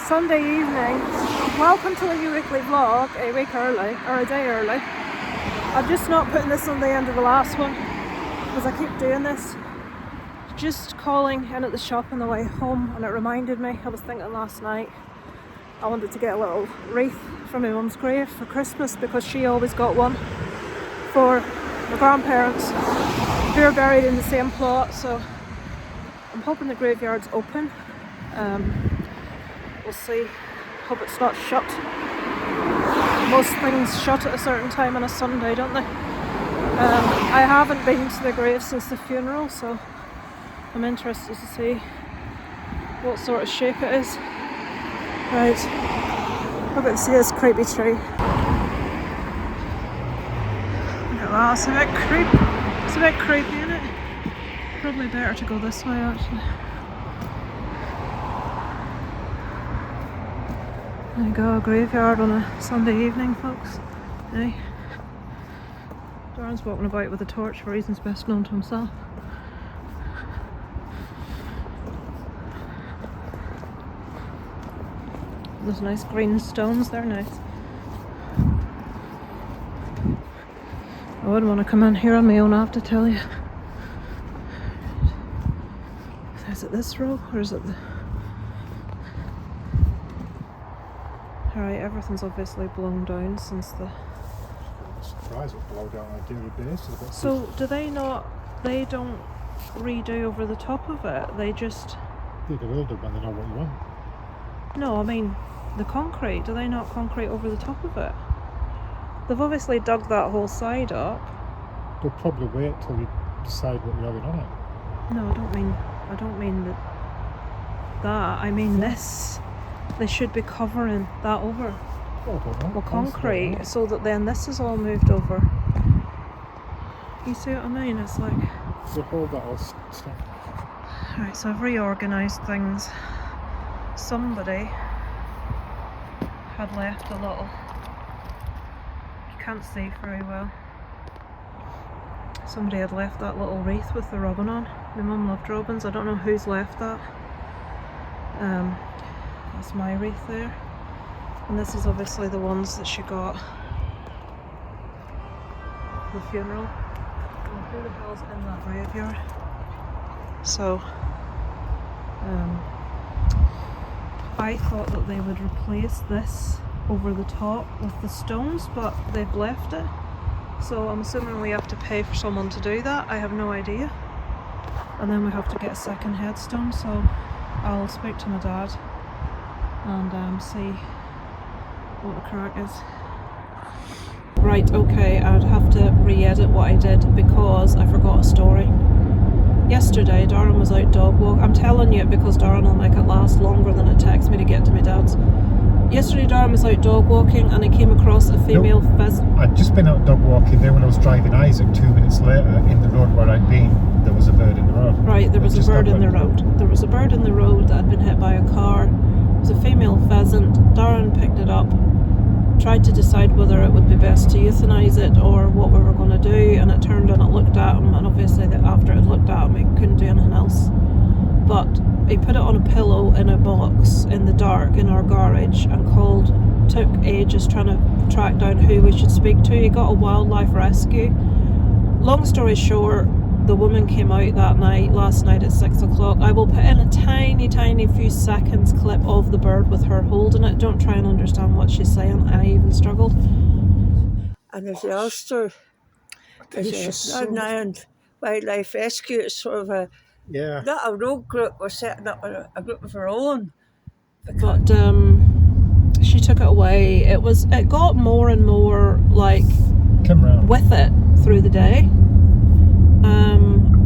Sunday evening. Welcome to the new weekly vlog, a week early, or a day early. I'm just not putting this on the end of the last one, because I keep doing this. Just calling in at the shop on the way home, and it reminded me, I was thinking last night, I wanted to get a little wreath from my mum's grave for Christmas, because she always got one for my grandparents who are buried in the same plot, so I'm hoping the graveyard's open. We'll see. Hope it's not shut. Most things shut at a certain time on a Sunday, don't they? I haven't been to the grave since the funeral, so I'm interested to see what sort of shape it is. Right, hope I can see this creepy tree. Look at that, it's a bit creepy. It's a bit creepy, isn't it? Probably better to go this way actually. There you go, a graveyard on a Sunday evening, folks. Hey. Darren's walking about with a torch for reasons best known to himself. Those nice green stones, they're nice. I wouldn't want to come in here on my own, I have to tell you. Is it this row or is it the... Alright, everything's obviously blown down since the... I'm surprised it blow down on a daily basis. So do they don't redo over the top of it, they just... They will do when they know what you want. No, I mean the concrete, do they not concrete over the top of it? They've obviously dug that whole side up. They'll probably wait till you decide what you're having on it. No, I don't mean that. I mean this. They should be covering that over with concrete, so that then this is all moved over. You see what I mean? It's like... They hold that all stuff. Right, so I've reorganised things. Somebody had left a little... You can't see very well. Somebody had left that little wreath with the robin on. My mum loved robins. I don't know who's left that. That's my wreath there. And this is obviously the ones that she got for the funeral. And who the hell's in that graveyard? So, I thought that they would replace this over the top with the stones, but they've left it. So I'm assuming we have to pay for someone to do that. I have no idea. And then we have to get a second headstone, so I'll speak to my dad and see what the crack is. Right, okay, I'd have to re-edit what I did because I forgot a story. Yesterday, Darren was out dog walk. I'm telling you it because Darren will make it last longer than it takes me to get to my dad's. Yesterday, Darren was out dog walking and he came across a female pheasant. I'd just been out dog walking there when I was driving Isaac. 2 minutes later, in the road where I'd been, there was a bird in the road. Right, there was a bird in the road. There was a bird in the road that had been hit by a car. It was a female pheasant. Darren picked it up, tried to decide whether it would be best to euthanise it or what we were going to do, and it turned and it looked at him, and obviously after it looked at him it couldn't do anything else. But he put it on a pillow in a box in the dark in our garage and took ages trying to track down who we should speak to. He got a wildlife rescue. Long story short, the woman came out last night at 6 o'clock. I will put in a tiny few seconds clip of the bird with her holding it. Don't try and understand what she's saying. I even struggled. And as the Ulster, there's a Northern Wildlife Rescue. It's sort of a, not a rogue group, we're setting up a group of our own. But she took it away. It got more and more like with it through the day.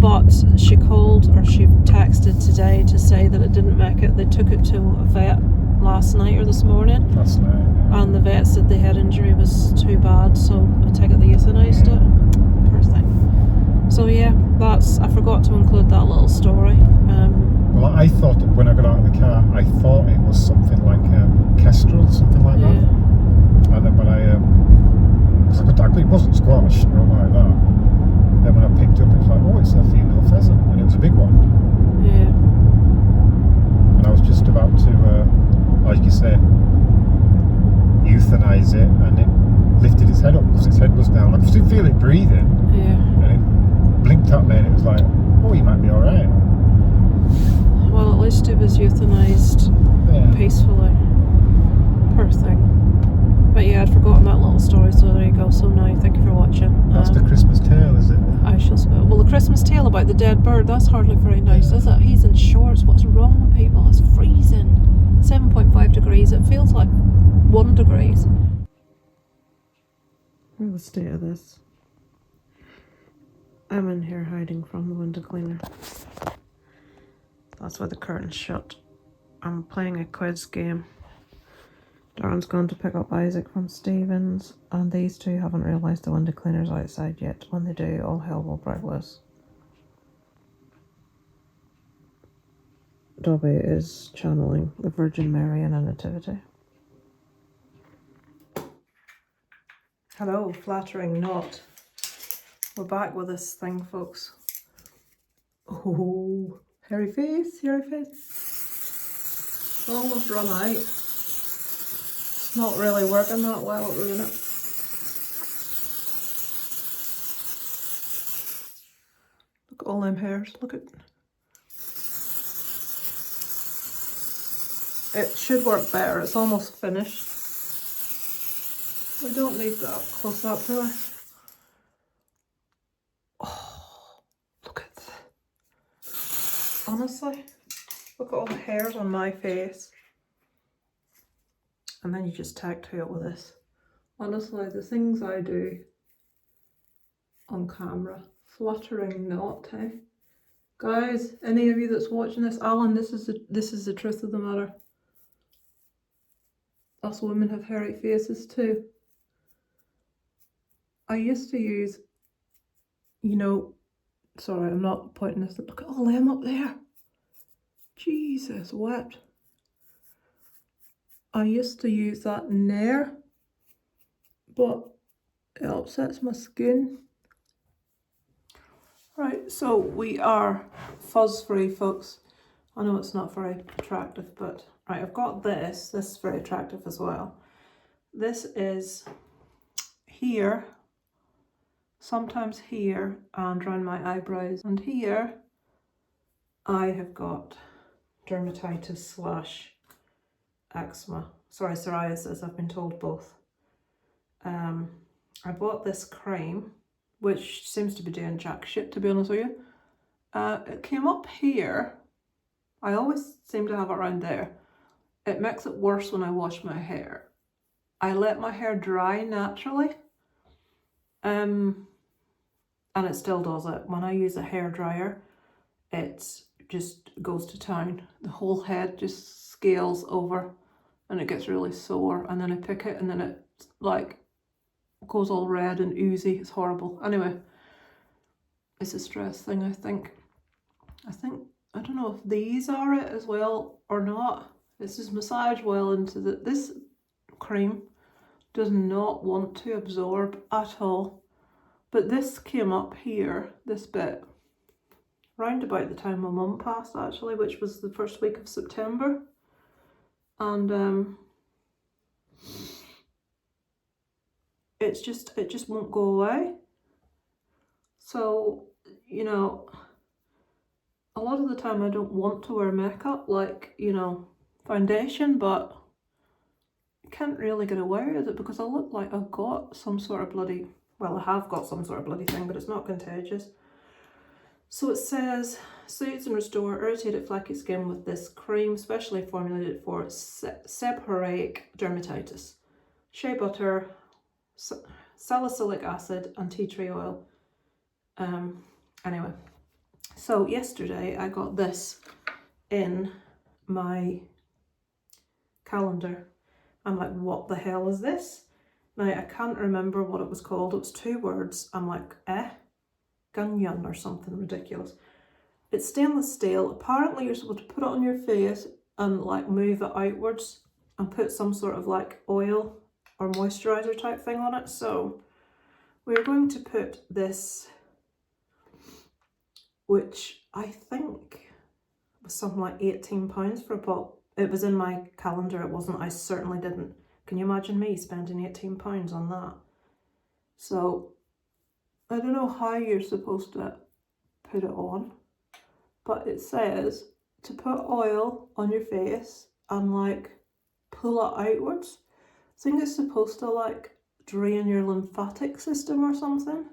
But she texted today to say that it didn't make it. They took it to a vet last night or this morning. Last night, yeah. And the vet said the head injury was too bad, so I take it they euthanised it. Poor thing. So yeah, I forgot to include that little story. Well, I thought when I got out of the car, I thought it was something like kestrel, something like that. And then when it wasn't squash or like that. Then when I picked up, it was like, oh, it's a female pheasant, and it was a big one. Yeah. And I was just about to, like you euthanized Yeah. peacefully. Poor thing. But yeah, I'd forgotten that little story, so there you go. So now, thank you for watching. That's the Christmas tale, is it? I shall spell. Well, the Christmas tale about the dead bird, that's hardly very nice, is it? He's in shorts. What's wrong with people? It's freezing. 7.5 degrees. It feels like 1 degrees. Look at the state of this. I'm in here hiding from the window cleaner. That's why the curtain's shut. I'm playing a quiz game. Darren's gone to pick up Isaac from Stevens, and these two haven't realised the window cleaner's outside yet. When they do, all hell will break loose. Dobby is channeling the Virgin Mary in a nativity. Hello, flattering not. We're back with this thing, folks. Oh, hairy face, hairy face. Almost run out. It's not really working that well at the minute. Look at all them hairs, look at. It should work better, it's almost finished. We don't need that close up, do we? Oh, look at that. Honestly, look at all the hairs on my face. And then you just tattoo it with this. Honestly, the things I do on camera, fluttering not, eh? Guys, any of you that's watching this, Alan, this is the truth of the matter. Us women have hairy faces too. I used to use, you know, sorry, I'm not pointing this, look at all them up there. Jesus wept. I used to use that Nair, but it upsets my skin. Right, so we are fuzz free, folks. I know it's not very attractive, but right, I've got this. This is very attractive as well. This is here, sometimes here, and around my eyebrows. And here, I have got dermatitis / eczema. Sorry, psoriasis, I've been told both. I bought this cream, which seems to be doing jack shit, to be honest with you. It came up here. I always seem to have it around there. It makes it worse when I wash my hair. I let my hair dry naturally. And it still does it. When I use a hairdryer, it just goes to town. The whole head just scales over and it gets really sore. And then I pick it and then it like goes all red and oozy. It's horrible. Anyway, it's a stress thing, I think. I don't know if these are it as well or not. This is massage well into this cream does not want to absorb at all. But this came up here, this bit, round about the time my mum passed actually, which was the first week of September. And it just won't go away. So, you know, a lot of the time I don't want to wear makeup, like, you know, foundation, but I can't really get away with it because I look like I've got some sort of bloody, well, I have got some sort of bloody thing, but it's not contagious. So it says, soothes and restore irritated flaky skin with this cream, specially formulated for seborrheic dermatitis. Shea butter, salicylic acid, and tea tree oil. Anyway, so yesterday I got this in my calendar. I'm like, what the hell is this? Now, I can't remember what it was called. It was 2 words. I'm like, Ganyan or something ridiculous. It's stainless steel. Apparently you're supposed to put it on your face and like move it outwards and put some sort of like oil or moisturizer type thing on it. So we're going to put this, which I think was something like £18 for a pot. It was in my calendar, it wasn't. I certainly didn't. Can you imagine me spending £18 on that? So I don't know how you're supposed to put it on, but it says to put oil on your face and like pull it outwards. I think it's supposed to like drain your lymphatic system or something.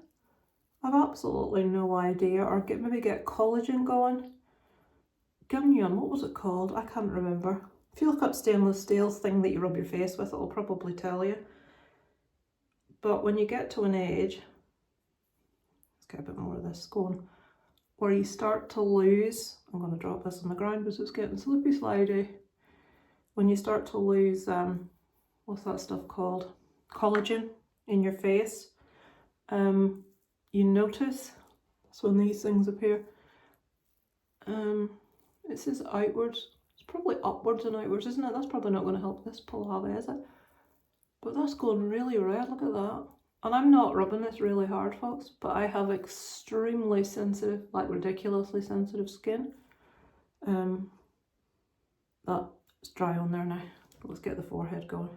I've absolutely no idea. Or maybe get collagen going. Gunyon, what was it called? I can't remember. If you look up stainless steel thing that you rub your face with, it'll probably tell you. But when you get to an age, let's get a bit more of this going, where you start to lose, I'm going to drop this on the ground because it's getting slippy slidey. When you start to lose, what's that stuff called? Collagen in your face. You notice, so when these things appear, it says outwards. It's probably upwards and outwards, isn't it? That's probably not going to help this pallava, is it? But that's going really red, look at that. And I'm not rubbing this really hard, folks, but I have extremely sensitive, like ridiculously sensitive skin. That's dry on there now. Let's get the forehead going.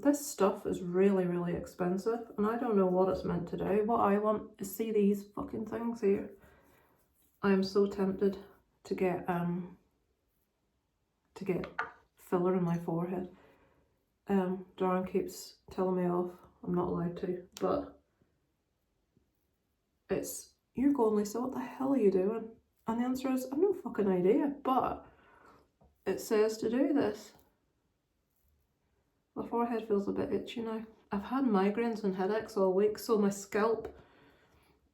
This stuff is really, really expensive, and I don't know what it's meant to do. What I want is see these fucking things here. I am so tempted to get filler in my forehead. Darren keeps telling me off. I'm not allowed to, but you're going, Lisa, what the hell are you doing? And the answer is, I've no fucking idea, but it says to do this. My forehead feels a bit itchy now. I've had migraines and headaches all week, so my scalp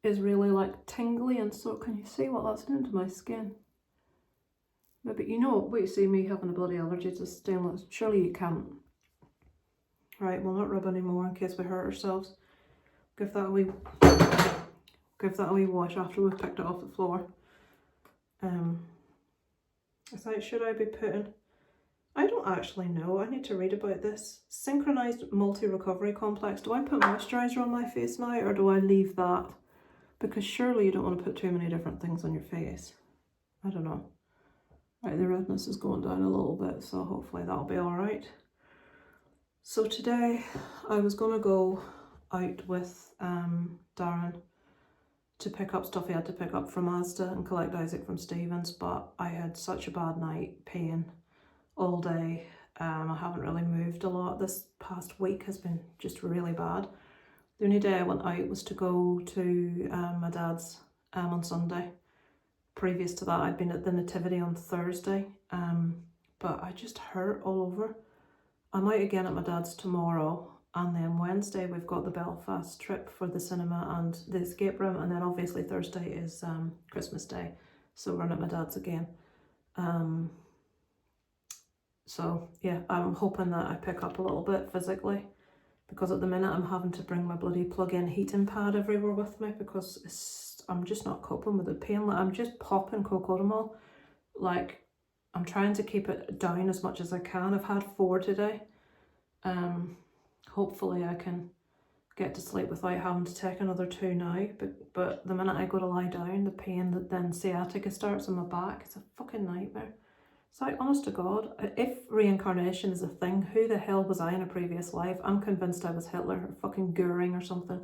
is really like tingly, and so can you see what that's doing to my skin? Maybe you know, wait, you see me having a bloody allergy to stainless. Surely you can't. Right, we'll not rub anymore in case we hurt ourselves. Give that a wee wash after we've picked it off the floor. Should I be putting? I don't actually know. I need to read about this. Synchronized multi-recovery complex. Do I put moisturiser on my face now, or do I leave that? Because surely you don't want to put too many different things on your face. I don't know. Right, the redness is going down a little bit, so hopefully that'll be alright. So today I was going to go out with Darren to pick up stuff he had to pick up from Asda and collect Isaac from Stevens, but I had such a bad night, pain all day. I haven't really moved a lot. This past week has been just really bad. The only day I went out was to go to my dad's on Sunday. Previous to that, I'd been at the Nativity on Thursday, but I just hurt all over. I'm out again at my dad's tomorrow, and then Wednesday we've got the Belfast trip for the cinema and the escape room, and then obviously Thursday is Christmas Day, so we're at my dad's again. So yeah, I'm hoping that I pick up a little bit physically, because at the minute I'm having to bring my bloody plug-in heating pad everywhere with me because I'm just not coping with the pain. Like, I'm just popping cocodamol. Like, I'm trying to keep it down as much as I can. I've had 4 today. Hopefully I can get to sleep without having to take another 2 now. But the minute I go to lie down, the pain that then sciatica starts on my back, it's a fucking nightmare. It's like, honest to God, if reincarnation is a thing, who the hell was I in a previous life? I'm convinced I was Hitler or fucking Goering or something.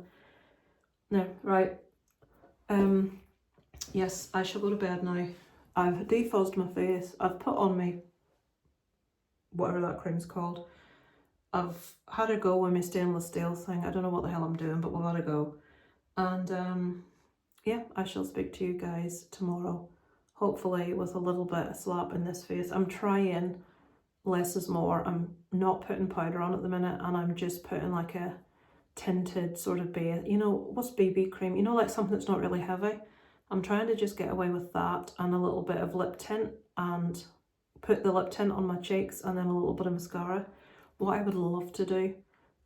No, right. Yes, I shall go to bed now. I've defuzzed my face. I've put on me whatever that cream's called. I've had a go with my stainless steel thing. I don't know what the hell I'm doing, but we'll let it go. And yeah, I shall speak to you guys tomorrow. Hopefully with a little bit of slap in this face. I'm trying less is more. I'm not putting powder on at the minute, and I'm just putting like a tinted sort of base. You know, what's BB cream? You know, like something that's not really heavy. I'm trying to just get away with that and a little bit of lip tint, and put the lip tint on my cheeks and then a little bit of mascara. What I would love to do,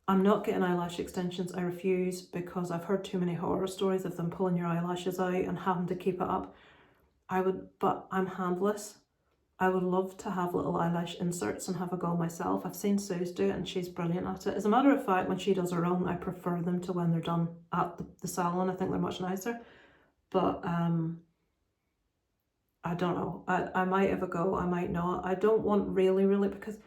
I'm not getting eyelash extensions. I refuse, because I've heard too many horror stories of them pulling your eyelashes out and having to keep it up. But I'm handless. I would love to have little eyelash inserts and have a go myself. I've seen Suze do it and she's brilliant at it. As a matter of fact, when she does her own, I prefer them to when they're done at the salon. I think they're much nicer. But I don't know. I might have a go, I might not. I don't want really, because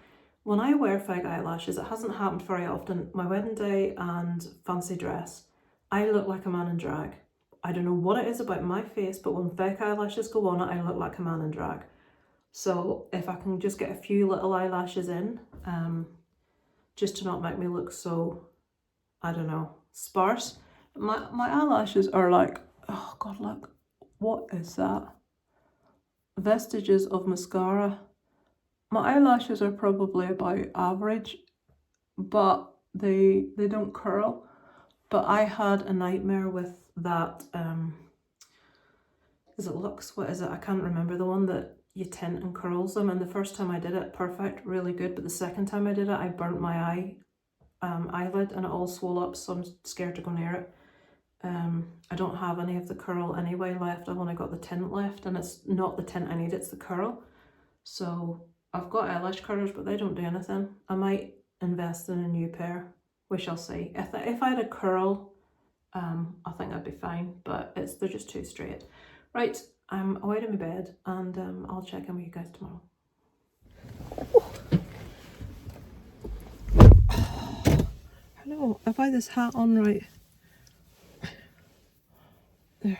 when I wear fake eyelashes, it hasn't happened very often. My wedding day and fancy dress, I look like a man in drag I don't know what it is about my face, but when fake eyelashes go on it, I look like a man in drag. So if I can just get a few little eyelashes in, just to not make me look so, I don't know, sparse. My eyelashes are like, oh God, look, what is that? Vestiges of mascara. My eyelashes are probably about average, but they don't curl. But I had a nightmare with that, is it Lux? What is it? I can't remember, the one that you tint and curls them. And the first time I did it, perfect, really good. But the second time I did it, I burnt my eyelid and it all swole up, so I'm scared to go near it. I don't have any of the curl anyway left. I've only got the tint left, and it's not the tint I need, it's the curl. So I've got eyelash curlers, but they don't do anything. I might invest in a new pair. We shall see. If I had a curl, I think I'd be fine, but they're just too straight. Right, I'm away to my bed, and I'll check in with you guys tomorrow. Hello, have I this hat on right? There.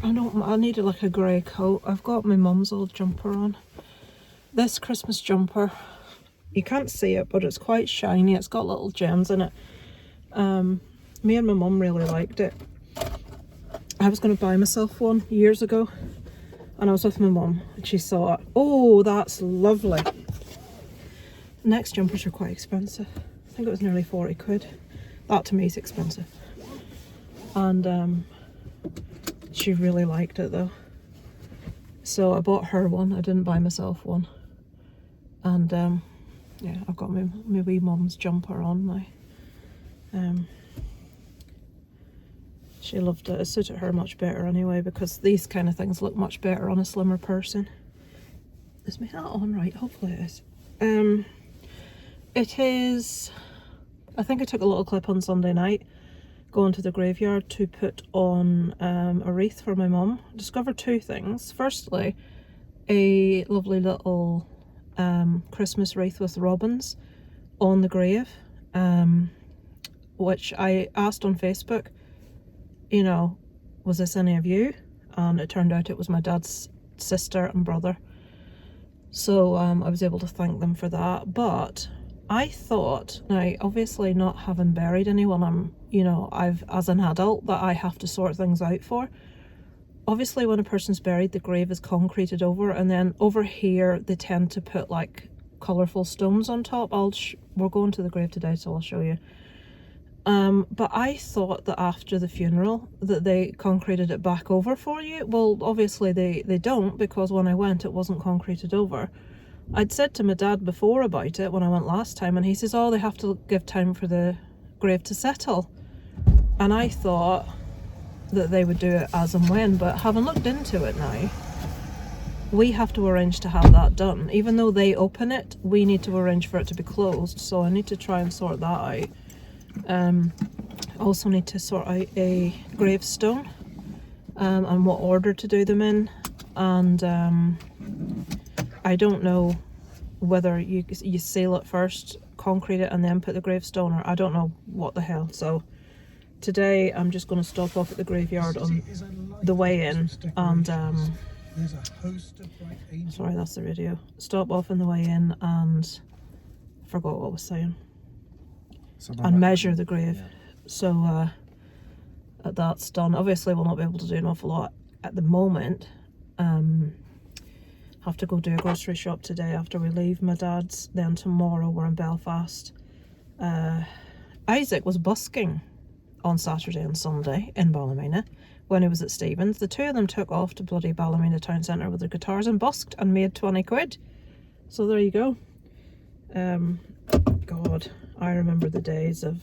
I needed like a grey coat. I've got my mum's old jumper on. This Christmas jumper, you can't see it, but it's quite shiny. It's got little gems in it. Me and my mum really liked it. I was going to buy myself one years ago, and I was with my mum and she saw it. Oh, that's lovely. Next jumpers are quite expensive. I think it was nearly 40 quid. That to me is expensive. And she really liked it though. So I bought her one. I didn't buy myself one. And yeah, I've got my wee mum's jumper on now. She loved it. It suited her much better anyway, because these kind of things look much better on a slimmer person. Is my hat on right? Hopefully it is. It is, I think I took a little clip on Sunday night going to the graveyard to put on a wreath for my mum. Discovered two things. Firstly, a lovely little Christmas wreath with robins on the grave, which I asked on Facebook, you know, was this any of you? And it turned out it was my dad's sister and brother. So I was able to thank them for that. But I thought, now obviously not having buried anyone, I've as an adult that I have to sort things out for. Obviously when a person's buried, the grave is concreted over, and then over here they tend to put like colourful stones on top. We're going to the grave today, so I'll show you. But I thought that after the funeral that they concreted it back over for you. Well, obviously they don't, because when I went it wasn't concreted over. I'd said to my dad before about it when I went last time, and he says, oh, they have to give time for the grave to settle. And I thought that they would do it as and when, but having looked into it now, we have to arrange to have that done. Even though they open it, we need to arrange for it to be closed, so I need to try and sort that out. Also need to sort out a gravestone and what order to do them in, and I don't know whether you seal it first, concrete it, and then put the gravestone, or I don't know what the hell. So today I'm just going to stop off at the graveyard on the way in, and sorry, that's the radio. Stop off on the way in, and I forgot what I was saying. And measure the grave. Yeah. So that's done. Obviously we'll not be able to do an awful lot at the moment. Have to go do a grocery shop today after we leave my dad's. Then tomorrow we're in Belfast. Isaac was busking on Saturday and Sunday in Ballymena when he was at Stephen's. The two of them took off to bloody Ballymena town centre with their guitars and busked and made 20 quid. So there you go. God, I remember the days of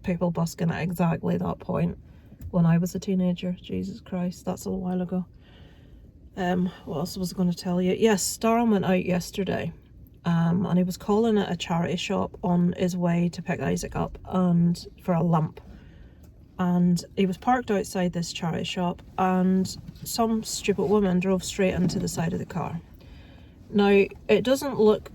people busking at exactly that point when I was a teenager. Jesus Christ, that's a little while ago. What else was I going to tell you? Yes, Darren went out yesterday, and he was calling at a charity shop on his way to pick Isaac up and for a lump. And he was parked outside this charity shop, and some stupid woman drove straight into the side of the car. Now, it doesn't look,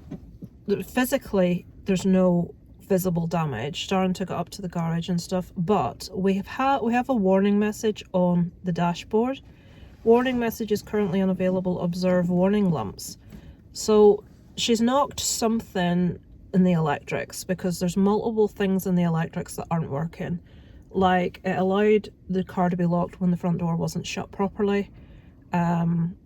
physically, there's no visible damage. Darren took it up to the garage and stuff, but we have a warning message on the dashboard. Warning message is currently unavailable. Observe warning lumps. So she's knocked something in the electrics, because there's multiple things in the electrics that aren't working. Like, it allowed the car to be locked when the front door wasn't shut properly. I'm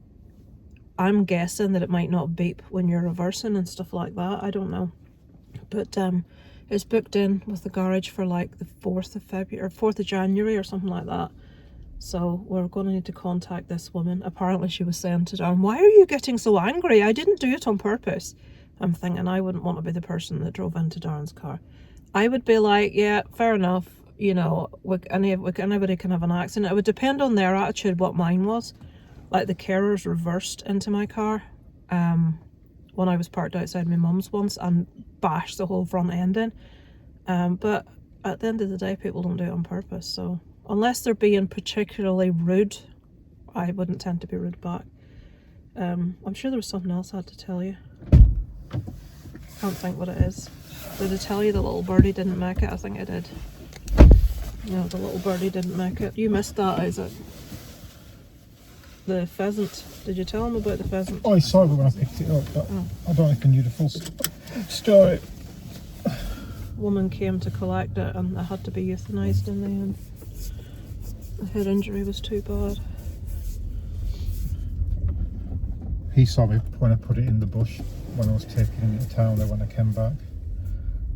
guessing that it might not beep when you're reversing and stuff like that. I don't know. But it's booked in with the garage for like the 4th of February or 4th of January or something like that. So we're going to need to contact this woman. Apparently she was saying to Darren, why are you getting so angry? I didn't do it on purpose. I'm thinking I wouldn't want to be the person that drove into Darren's car. I would be like, yeah, fair enough. You know, anybody can have an accident. It would depend on their attitude what mine was. Like, the carers reversed into my car when I was parked outside my mum's once and bashed the whole front end in. But at the end of the day, people don't do it on purpose. So unless they're being particularly rude, I wouldn't tend to be rude back. I'm sure there was something else I had to tell you. Can't think what it is. Did I tell you the little birdie didn't make it? I think I did. No, the little birdie didn't make it. You missed that, Isaac. The pheasant. Did you tell him about the pheasant? Oh, I saw it when I picked it up, but I don't think I knew the full story. Woman came to collect it and it had to be euthanized in the end. The head injury was too bad. He saw me when I put it in the bush when I was taking it into town there when I came back.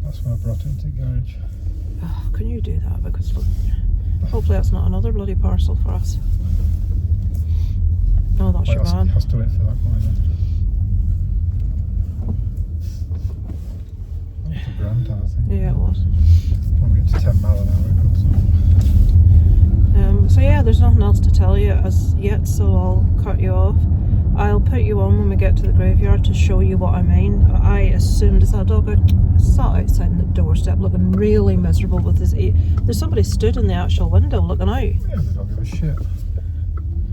That's when I brought it into the garage. Oh, can you do that? Because look, hopefully that's not another bloody parcel for us. No, that's your van. Has to wait for that going in. It's a grand, I think. Yeah, it was. When we get to 10 mile an hour it goes. So yeah, there's nothing else to tell you as yet, so I'll cut you off. I'll put you on when we get to the graveyard to show you what I mean. I assumed it's that dog sat outside the doorstep looking really miserable with his ear. There's somebody stood in the actual window looking out. Yeah, they don't give a shit.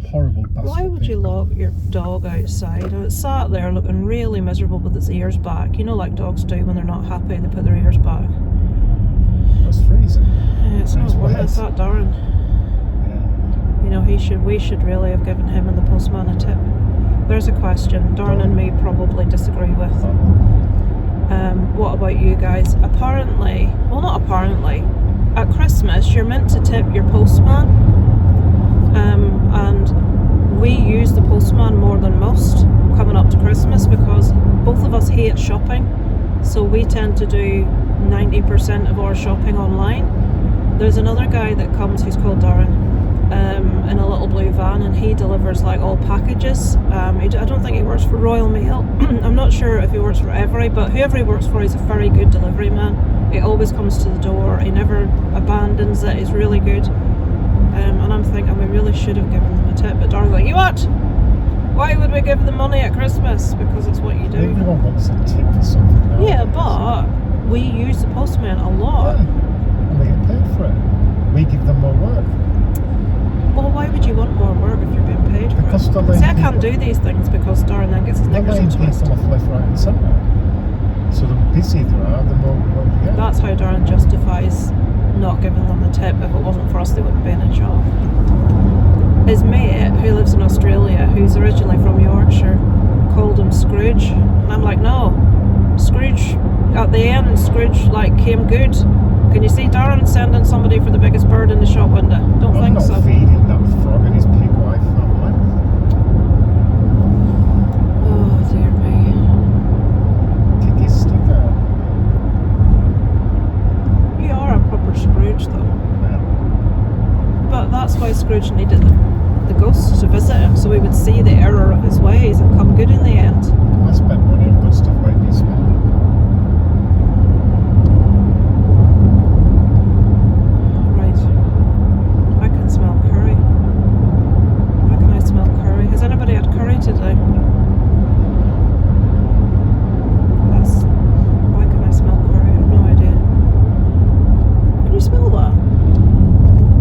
Horrible bastard. Why would you lock your dog outside? And it sat there looking really miserable with its ears back. You know, like dogs do when they're not happy, they put their ears back. It's freezing. Yeah, it's not worth it. It's that Darren. Yeah. You know, we should really have given him and the postman a tip. There's a question Darren and me probably disagree with. What about you guys? Apparently, well, not apparently, at Christmas you're meant to tip your postman, and we use the postman more than most coming up to Christmas because both of us hate shopping, so we tend to do 90% of our shopping online. There's another guy that comes who's called Darren, in a little blue van, and he delivers like all packages. I don't think he works for Royal Mail. I'm not sure if he works for Every, but whoever he works for, he's a very good delivery man. He always comes to the door, he never abandons it, he's really good. And I'm thinking we really should have given them a tip, but Darren's like, you what? Why would we give them money at Christmas? Because it's what you do. Everyone wants a tip for something now. Yeah, but we use the postman a lot. Yeah. And they get paid for it. We give them more work. Well, why would you want more work if you're being paid for Because it? See, I can't do these things because Darren then gets his they're knickers laying in twist. people off left, right and centre. So the busier they are, the more work they get. That's how Darren justifies not giving them the tip. If it wasn't for us, they wouldn't be in a job. His mate, who lives in Australia, who's originally from Yorkshire, called him Scrooge. And I'm like, no. Scrooge, at the end, Scrooge came good. Can you see Darren sending somebody for the biggest bird in the shop window? Don't I'm think not so. feeding that frog and his pig wife family. Oh dear me. Kick his stick out. You are a proper Scrooge though. Yeah. But that's why Scrooge needed the ghosts to visit him, so he would see the error of his ways and come good in the end. I spent money on good stuff. Why didn't you spend it? Right. I can smell curry. Why can I smell curry? Has anybody had curry today? Why can I smell curry? I have no idea. Can you smell that?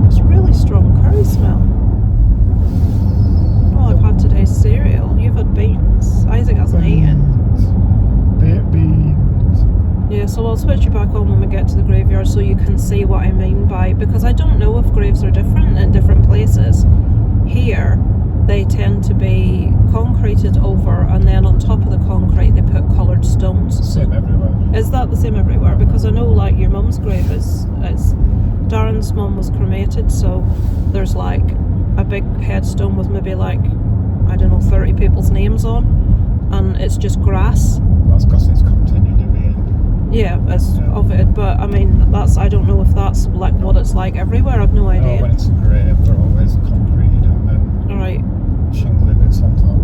It's really strong curry smell. Oh, I've had today's cereal. You've had beans. Isaac hasn't eaten. So I'll switch you back on when we get to the graveyard so you can see what I mean by, because I don't know if graves are different in different places. Here, they tend to be concreted over, and then on top of the concrete they put coloured stones. Same everywhere. Is that the same everywhere? Because I know like your mum's grave is Darren's mum was cremated, so there's like a big headstone with maybe like, I don't know, 30 people's names on, and it's just grass. That's because it's continued to be. Yeah, it's of it, but I mean, I don't know if that's like what it's like everywhere. I've no idea. No, when it's a grave, they're always concrete and then Alright, shingly bits on top.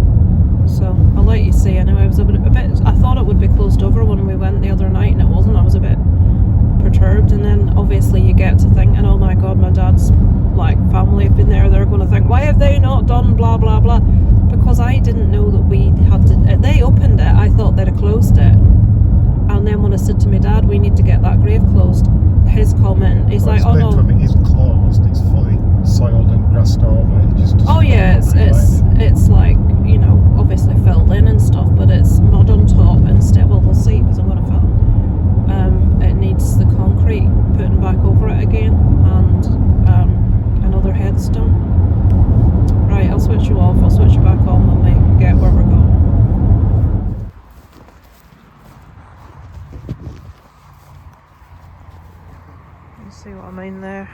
so I'll let you see anyway. I was a bit, I thought it would be closed over when we went the other night, and it wasn't. I was a bit perturbed, and then obviously you get to thinking, oh my god, my dad's like family have been there, they're going to think, why have they not done blah blah blah, because I didn't know that we had to, they opened it, I thought they'd have closed it, and then when I said to my dad, we need to get that grave closed, his comment, he's like, oh no, to him, it isn't closed, it's fully soiled and grassed over. It just oh yeah, it's like, you know, obviously filled in and stuff, but it's mud on top instead. Well, we'll see, because I'm going to film. It needs the concrete putting back over it again, and another headstone. Right, I'll switch you off, I'll switch you back on when we get where we're going. You see what I mean there?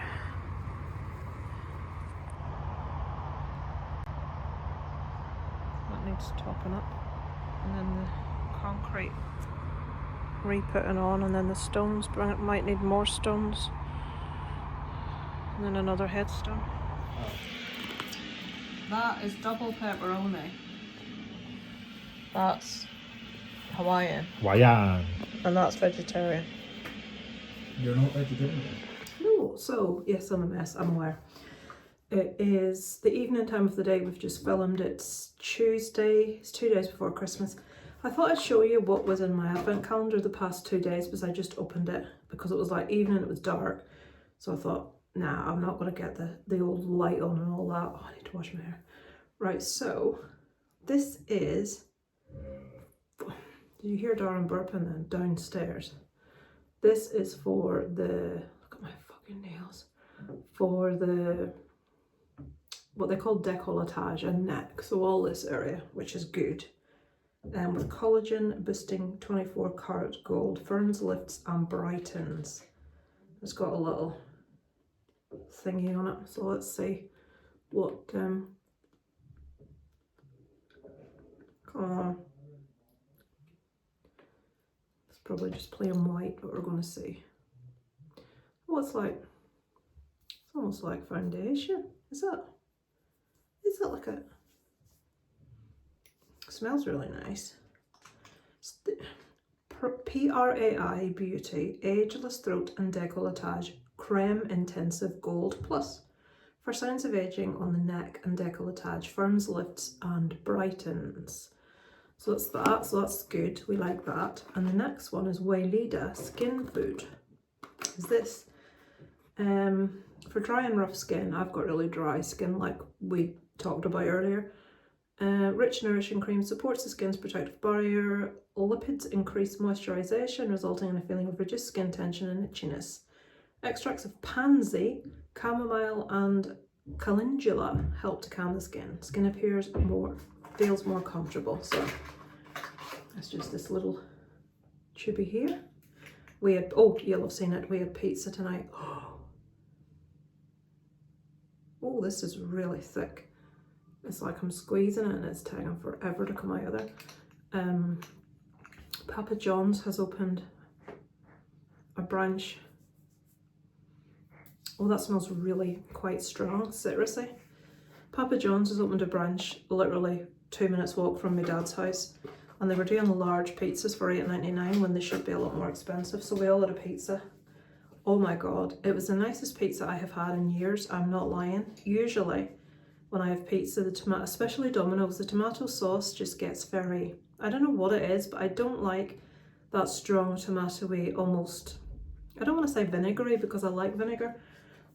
That needs topping up, and then the concrete re-putting on, and then the stones, might need more stones, and then another headstone. That is double pepperoni. That's Hawaiian. Hawaiian. And that's vegetarian. You're not vegetarian? No, so yes, I'm a mess, I'm aware. It is the evening time of the day, we've just filmed. It's Tuesday, it's 2 days before Christmas. I thought I'd show you what was in my advent calendar the past 2 days, because I just opened it because it was like evening, it was dark. So I thought, nah, I'm not going to get the old light on and all that. Oh, I need to wash my hair. Right, so this is, did you hear Darren burping then downstairs? This is for the, look at my fucking nails, for the, what they call décolletage and neck. So all this area, which is good. With collagen boosting 24 karat gold, firms, lifts and brightens. It's got a little thingy on it, so let's see what come on, it's probably just plain white, but we're going to see. Oh, it's almost like foundation. Is that like a, smells really nice. It's the PRAI Beauty Ageless Throat and Décolletage Creme Intensive Gold Plus for signs of aging on the neck and décolletage, firms, lifts and brightens. So that's that, so that's good, we like that. And the next one is Waylida Skin Food. Is this for dry and rough skin? I've got really dry skin, like we talked about earlier. Rich nourishing cream supports the skin's protective barrier. Lipids increase moisturization, resulting in a feeling of reduced skin tension and itchiness. Extracts of pansy, chamomile and calendula help to calm the skin. Skin feels more comfortable. So that's just this little tubey here. We had, oh, you'll have seen it, we had pizza tonight. Oh, this is really thick. It's like I'm squeezing it and it's taking forever to come out of there. Papa John's has opened a branch. Oh, that smells really quite strong, citrusy. Papa John's has opened a branch literally 2 minutes walk from my dad's house, and they were doing large pizzas for $8.99 when they should be a lot more expensive, so we all had a pizza. Oh my god, it was the nicest pizza I have had in years, I'm not lying. Usually when I have pizza, the tomato, especially Domino's, the tomato sauce just gets very, I don't know what it is, but I don't like that strong tomatoey, almost, I don't want to say vinegary because I like vinegar,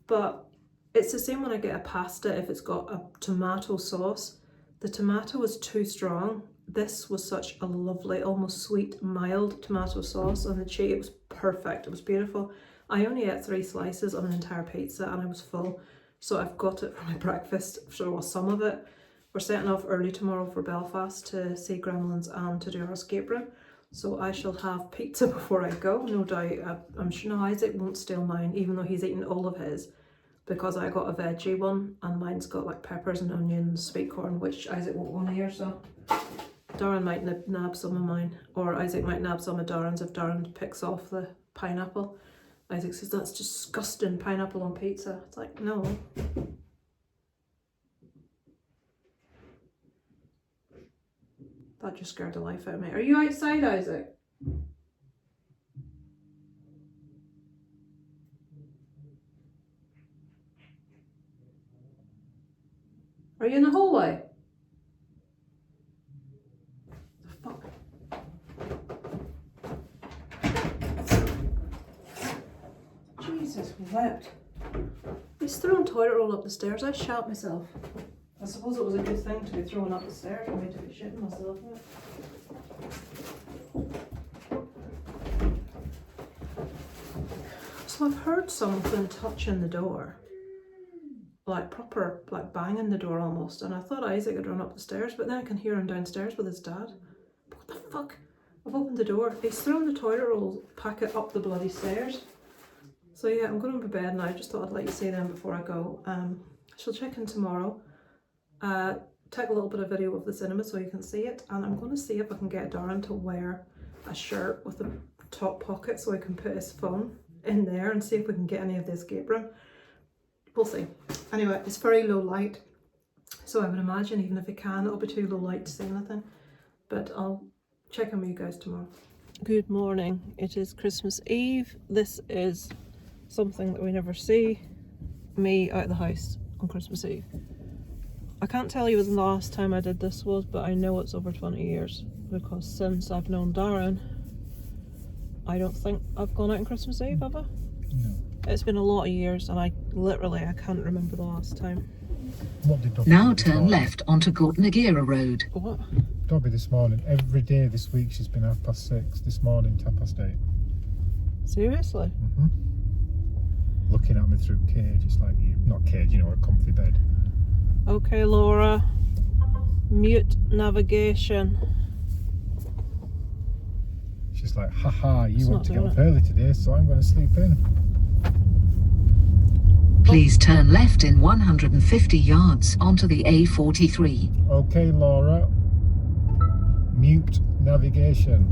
but it's the same when I get a pasta if it's got a tomato sauce. The tomato is too strong. This was such a lovely, almost sweet, mild tomato sauce, and the cheese, it was perfect. It was beautiful. I only ate 3 slices of an entire pizza and I was full. So I've got it for my breakfast, so well, some of it. We're setting off early tomorrow for Belfast to see Gremlins and to do our escape room. So I shall have pizza before I go, no doubt. I'm sure no, Isaac won't steal mine, even though he's eaten all of his, because I got a veggie one and mine's got like peppers and onions, sweet corn, which Isaac won't want to hear, so Darren might nab some of mine, or Isaac might nab some of Darren's if Darren picks off the pineapple. Isaac says, that's disgusting, pineapple on pizza. It's like, no. That just scared the life out of me. Are you outside, Isaac? Are you in the hallway? The fuck? Jesus wept. He's throwing toilet roll up the stairs. I shat myself. I suppose it was a good thing to be thrown up the stairs for me to be shitting myself. So I've heard something touching the door. Like proper, like banging the door almost. And I thought Isaac had run up the stairs, but then I can hear him downstairs with his dad. But what the fuck? I've opened the door. He's thrown the toilet roll packet up the bloody stairs. So yeah, I'm going to bed now. I just thought I'd let you see them before I go. I shall check in tomorrow. Take a little bit of video of the cinema so you can see it, and I'm going to see if I can get Darren to wear a shirt with a top pocket so I can put his phone in there and see if we can get any of the escape room. We'll see. Anyway, it's very low light, so I would imagine even if I can, it'll be too low light to see anything, but I'll check in with you guys tomorrow. Good morning. It is Christmas Eve. This is something that we never see, me out of the house on Christmas Eve. I can't tell you when the last time I did this was, but I know it's over 20 years because since I've known Darren, I don't think I've gone out on Christmas Eve, have I? No. It's been a lot of years and I can't remember the last time. What did Dobby Now do this turn morning? left onto Gortnagira Road. What? Dobby this morning, every day this week she's been 6:30. This morning 8:10. Seriously? Looking at me through cage, it's like, not cage, you know, a comfy bed. Okay, Laura. Mute navigation. She's like, haha, It's you not want to get doing up it. early today, so I'm going to sleep in. Please turn left in 150 yards onto the A43. Okay, Laura. Mute navigation.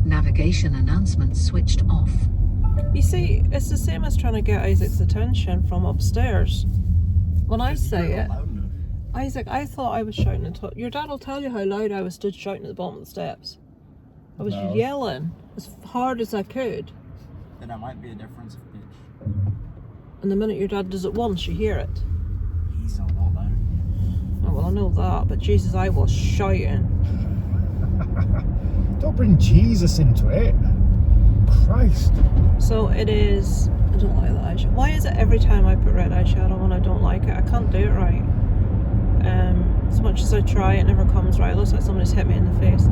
Navigation announcements switched off. You see, it's the same as trying to get Isaac's attention from upstairs. When I say it, Isaac, I thought I was shouting at top. Your dad will tell you how loud I stood shouting at the bottom of the steps. I was No. yelling as hard as I could. Then that might be a difference of pitch. And the minute your dad does it once, you hear it. He's a lot louder. Oh, well, I know that, but Jesus, I was shouting. Don't bring Jesus into it. Christ. So it is. I don't like that eyeshadow. Why is it every time I put red eyeshadow on I don't like it? I can't do it right. As much as I try, it never comes right. It looks like somebody's hit me in the face.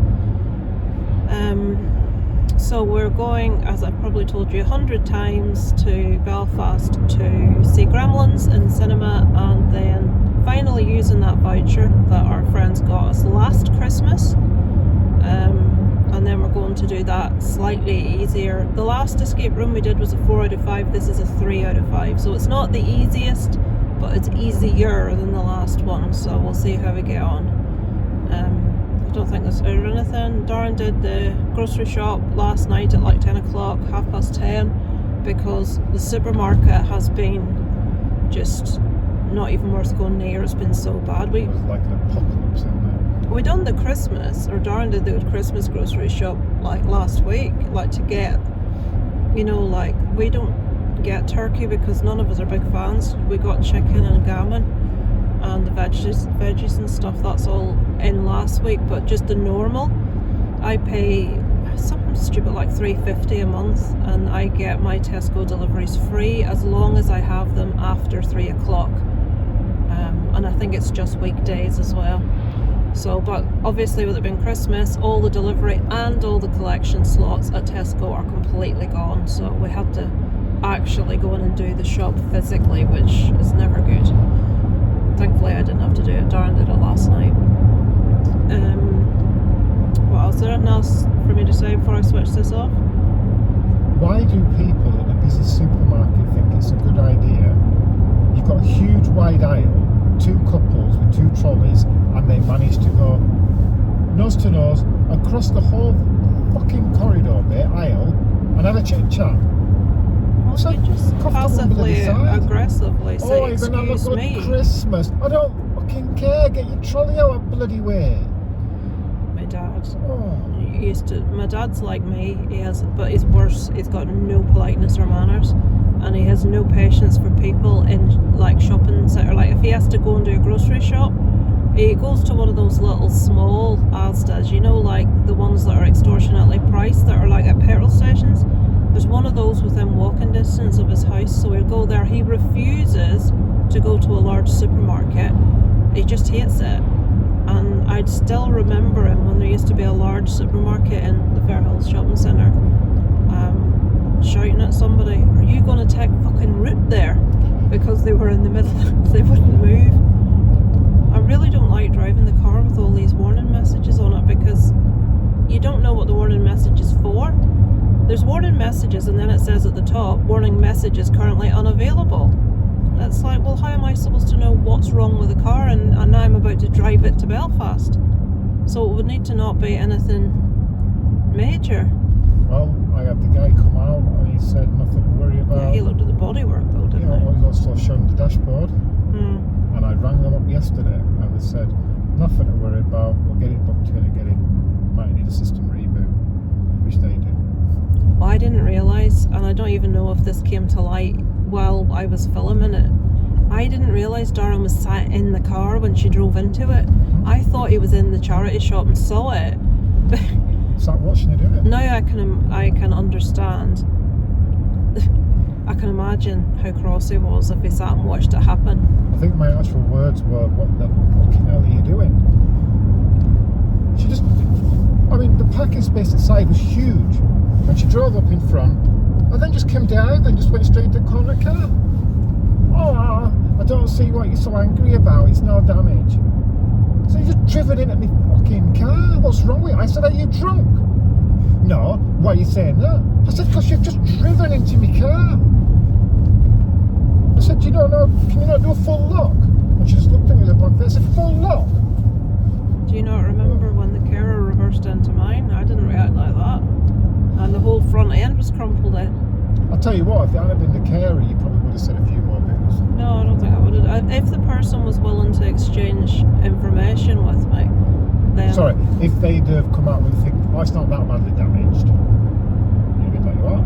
So we're going, as I've probably told you 100 times, to Belfast to see Gremlins in the cinema, and then finally using that voucher that our friends got us last Christmas. And then we're going to do that slightly easier. The last escape room we did was a 4 out of 5. This is a 3 out of 5. So it's not the easiest, but it's easier than the last one. So we'll see how we get on. I don't think there's anything. Darren did the grocery shop last night at like 10 o'clock, 10:30, because the supermarket has been just not even worth going near. It's been so bad. It was like an apocalypse in there. We done the Christmas, or Darren did the Christmas grocery shop like last week, like to get, you know, like we don't get turkey because none of us are big fans. We got chicken and gammon and the veggies and stuff, that's all in last week, but just the normal, I pay something stupid like $3.50 a month and I get my Tesco deliveries free as long as I have them after 3 o'clock. And I think it's just weekdays as well. So, but obviously with it being Christmas, all the delivery and all the collection slots at Tesco are completely gone. So we had to actually go in and do the shop physically, which is never good. Thankfully I didn't have to do it. Darren did it last night. What else? Is there anything else for me to say before I switch this off? Why do people in a busy supermarket think it's a good idea? You've got a huge wide aisle, 2 couples with 2 trolleys, and they manage to go nose to nose across the whole fucking corridor there, aisle, and have a chit chat. Well, So you just passively aggressively say, oh, even have a excuse good me. Christmas. I don't fucking care. Get your trolley out of bloody way. My dad. Oh. My dad's like me, but he's worse. He's got no politeness or manners, and he has no patience for people in like shopping centre. Like if he has to go and do a grocery shop, he goes to one of those little small Asdas, you know, like the ones that are extortionately priced, that are like at petrol stations. There's one of those within walking distance of his house, so he'll go there. He refuses to go to a large supermarket. He just hates it. And I'd still remember him when there used to be a large supermarket in the Fairhills shopping centre, shouting at somebody, "Are you going to take fucking route there?" Because they were in the middle, they wouldn't move. I really don't like driving the car with all these warning messages on it, because you don't know what the warning message is for. There's warning messages, and then it says at the top, "Warning message is currently unavailable." It's like, well, how am I supposed to know what's wrong with the car, and now I'm about to drive it to Belfast? So it would need to not be anything major. Well, I had the guy come out and he said nothing to worry about. Yeah, he looked at the bodywork though, didn't Yeah, he also showed the dashboard. And I rang them up yesterday and they said, nothing to worry about, we'll get it booked in and get it, might need a system reboot, which they do. Well, I didn't realise, and I don't even know if this came to light while I was filming it. I didn't realise Darren was sat in the car when she drove into it. I thought he was in the charity shop and saw it. Sat watching her do it. Now I can understand. I can imagine how cross he was if he sat and watched it happen. I think my actual words were, "What the fucking hell are you doing?" She just, I mean, the parking space inside was huge, and she drove up in front, and then just came down, and just went straight to the corner of the car. Oh, I don't see what you're so angry about. It's no damage. So you just driven in at me fucking car. What's wrong with you? I said, "Are you drunk?" "No." "Why are you saying that?" I said, "Because you've just driven into my car." I said, "You don't know, can you not do a full lock?" And she just looked at me with a blank face. I said, "Full lock?" Do you not remember when the Cara reversed into mine? I didn't react like that. And the whole front end was crumpled in. I'll tell you what, if it hadn't been the carer, you probably would have said a few more bits. No, I don't think I would have. If the person was willing to exchange information with me, then... Sorry, if they'd have come out with a thing, "Oh, it's not that badly damaged," you'd have been like, "What?"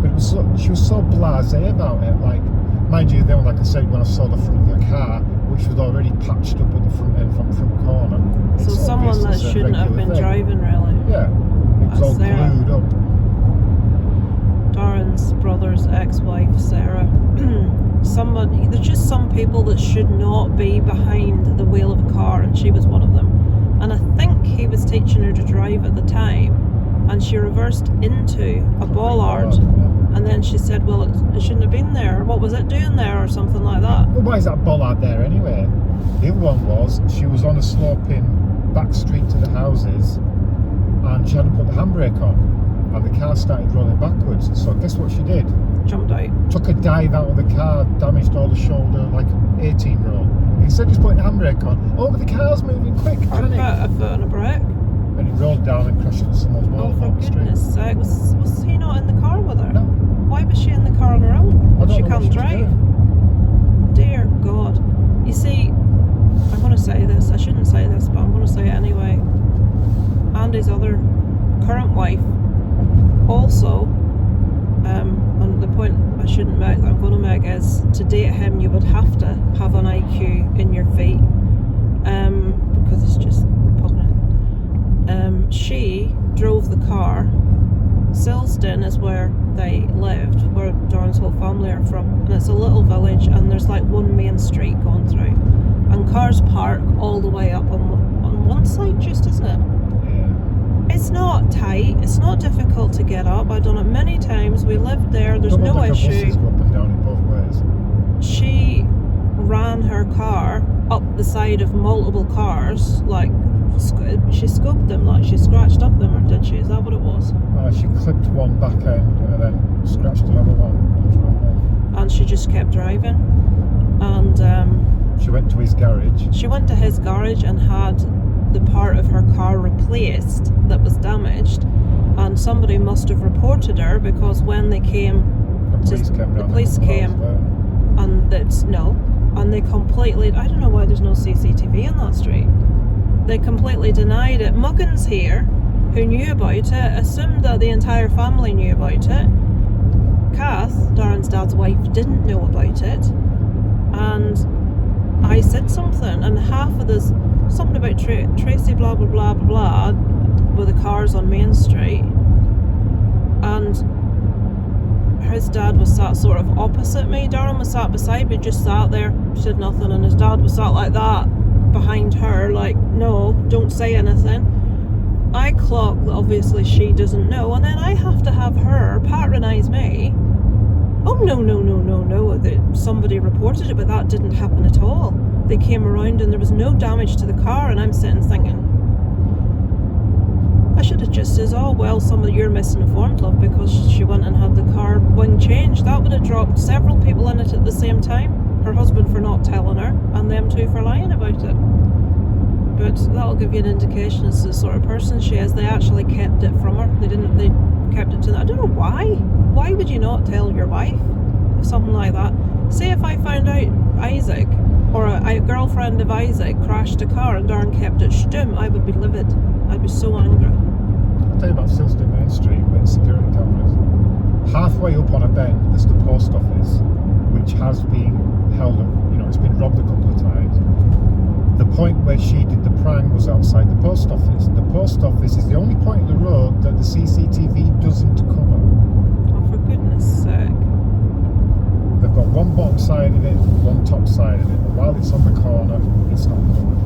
But it was she was so blasé about it. Like, mind you, then, like I said, when I saw the front of the car, which was already patched up at the front end from the front corner. So it's someone that obvious it's a shouldn't have regular been thing. driving, really. Yeah, it was all Sarah. glued up. Darren's brother's ex-wife, Sarah. There's just some people that should not be behind the wheel of a car, and she was one of them. And I think he was teaching her to drive at the time, and she reversed into a bollard, and then she said, "Well, it shouldn't have been there. What was it doing there?" or something like that. Well, why is that bollard there anyway? The other one was, she was on a sloping back street to the houses, and she hadn't put the handbrake on, and the car started rolling backwards. So guess what she did? Jumped out. Took a dive out of the car, damaged all the shoulder like 18-year-old. Instead of just putting the handbrake on, "Oh, but the car's moving quick, Or panic." put a foot on a brake. And it rolled down and crashed into someone's wall Oh, for on the street. goodness sake. Was he not in the car with her? No. Why was she in the car on her own? I don't She know what can't she was drive. doing. Dear God. You see, I'm going to say this. I shouldn't say this, but I'm going to say it anyway. Andy's other current wife also, and the point I shouldn't make, that I'm going to make, is to date him you would have to have an IQ in your feet, because it's just repugnant. She drove the car. Silsden is where they lived, where Darren's whole family are from, and it's a little village, and there's like one main street going through, and cars park all the way up on one side, just isn't it? Yeah. It's not tight. It's not difficult to get up. I've done it many times. We lived there. There's no Double-decker issue. buses go up and down in both ways. She ran her car up the side of multiple cars, like she scoped them, like she scratched up them, or did she? Is that what it was? She clipped one back end and then scratched another one. And she just kept driving. And she went to his garage. She went to his garage and had the part of her car replaced that was damaged. And somebody must have reported her, because when they came, The police came. And they completely, I don't know why there's no CCTV on that street. They completely denied it. Muggins here, who knew about it, assumed that the entire family knew about it. Kath, Darren's dad's wife, didn't know about it. And I said something, and half of this, something about Tracy blah blah blah blah blah, with the cars on Main Street. And his dad was sat sort of opposite me. Darren was sat beside me, just sat there, said nothing, and his dad was sat like that behind her, like, no, don't say anything. I clock that obviously she doesn't know, and then I have to have her patronise me. Oh no, that somebody reported it, but that didn't happen at all. They came around and there was no damage to the car, and I'm sitting thinking, I should have just said, oh well, you're misinformed, love, because she went and had the car wing changed. That would have dropped several people in it at the same time. Her husband for not telling her, and them two for lying about it. But that'll give you an indication as to the sort of person she is. They actually kept it from her. They kept it to them. I don't know why. Why would you not tell your wife something like that? Say if I found out Isaac, or a girlfriend of Isaac, crashed a car and Darren kept it stum, I would be livid. I'd be so angry. I'll tell you about Silsden Main Street with security cameras. Halfway up on a bend, there's the post office, which has been held up, it's been robbed a couple of times. The point where she did the prank was outside the post office. The post office is the only point in the road that the CCTV doesn't cover. Oh, for goodness sake. They've got one bottom side of it, one top side of it, but while it's on the corner, it's not covered.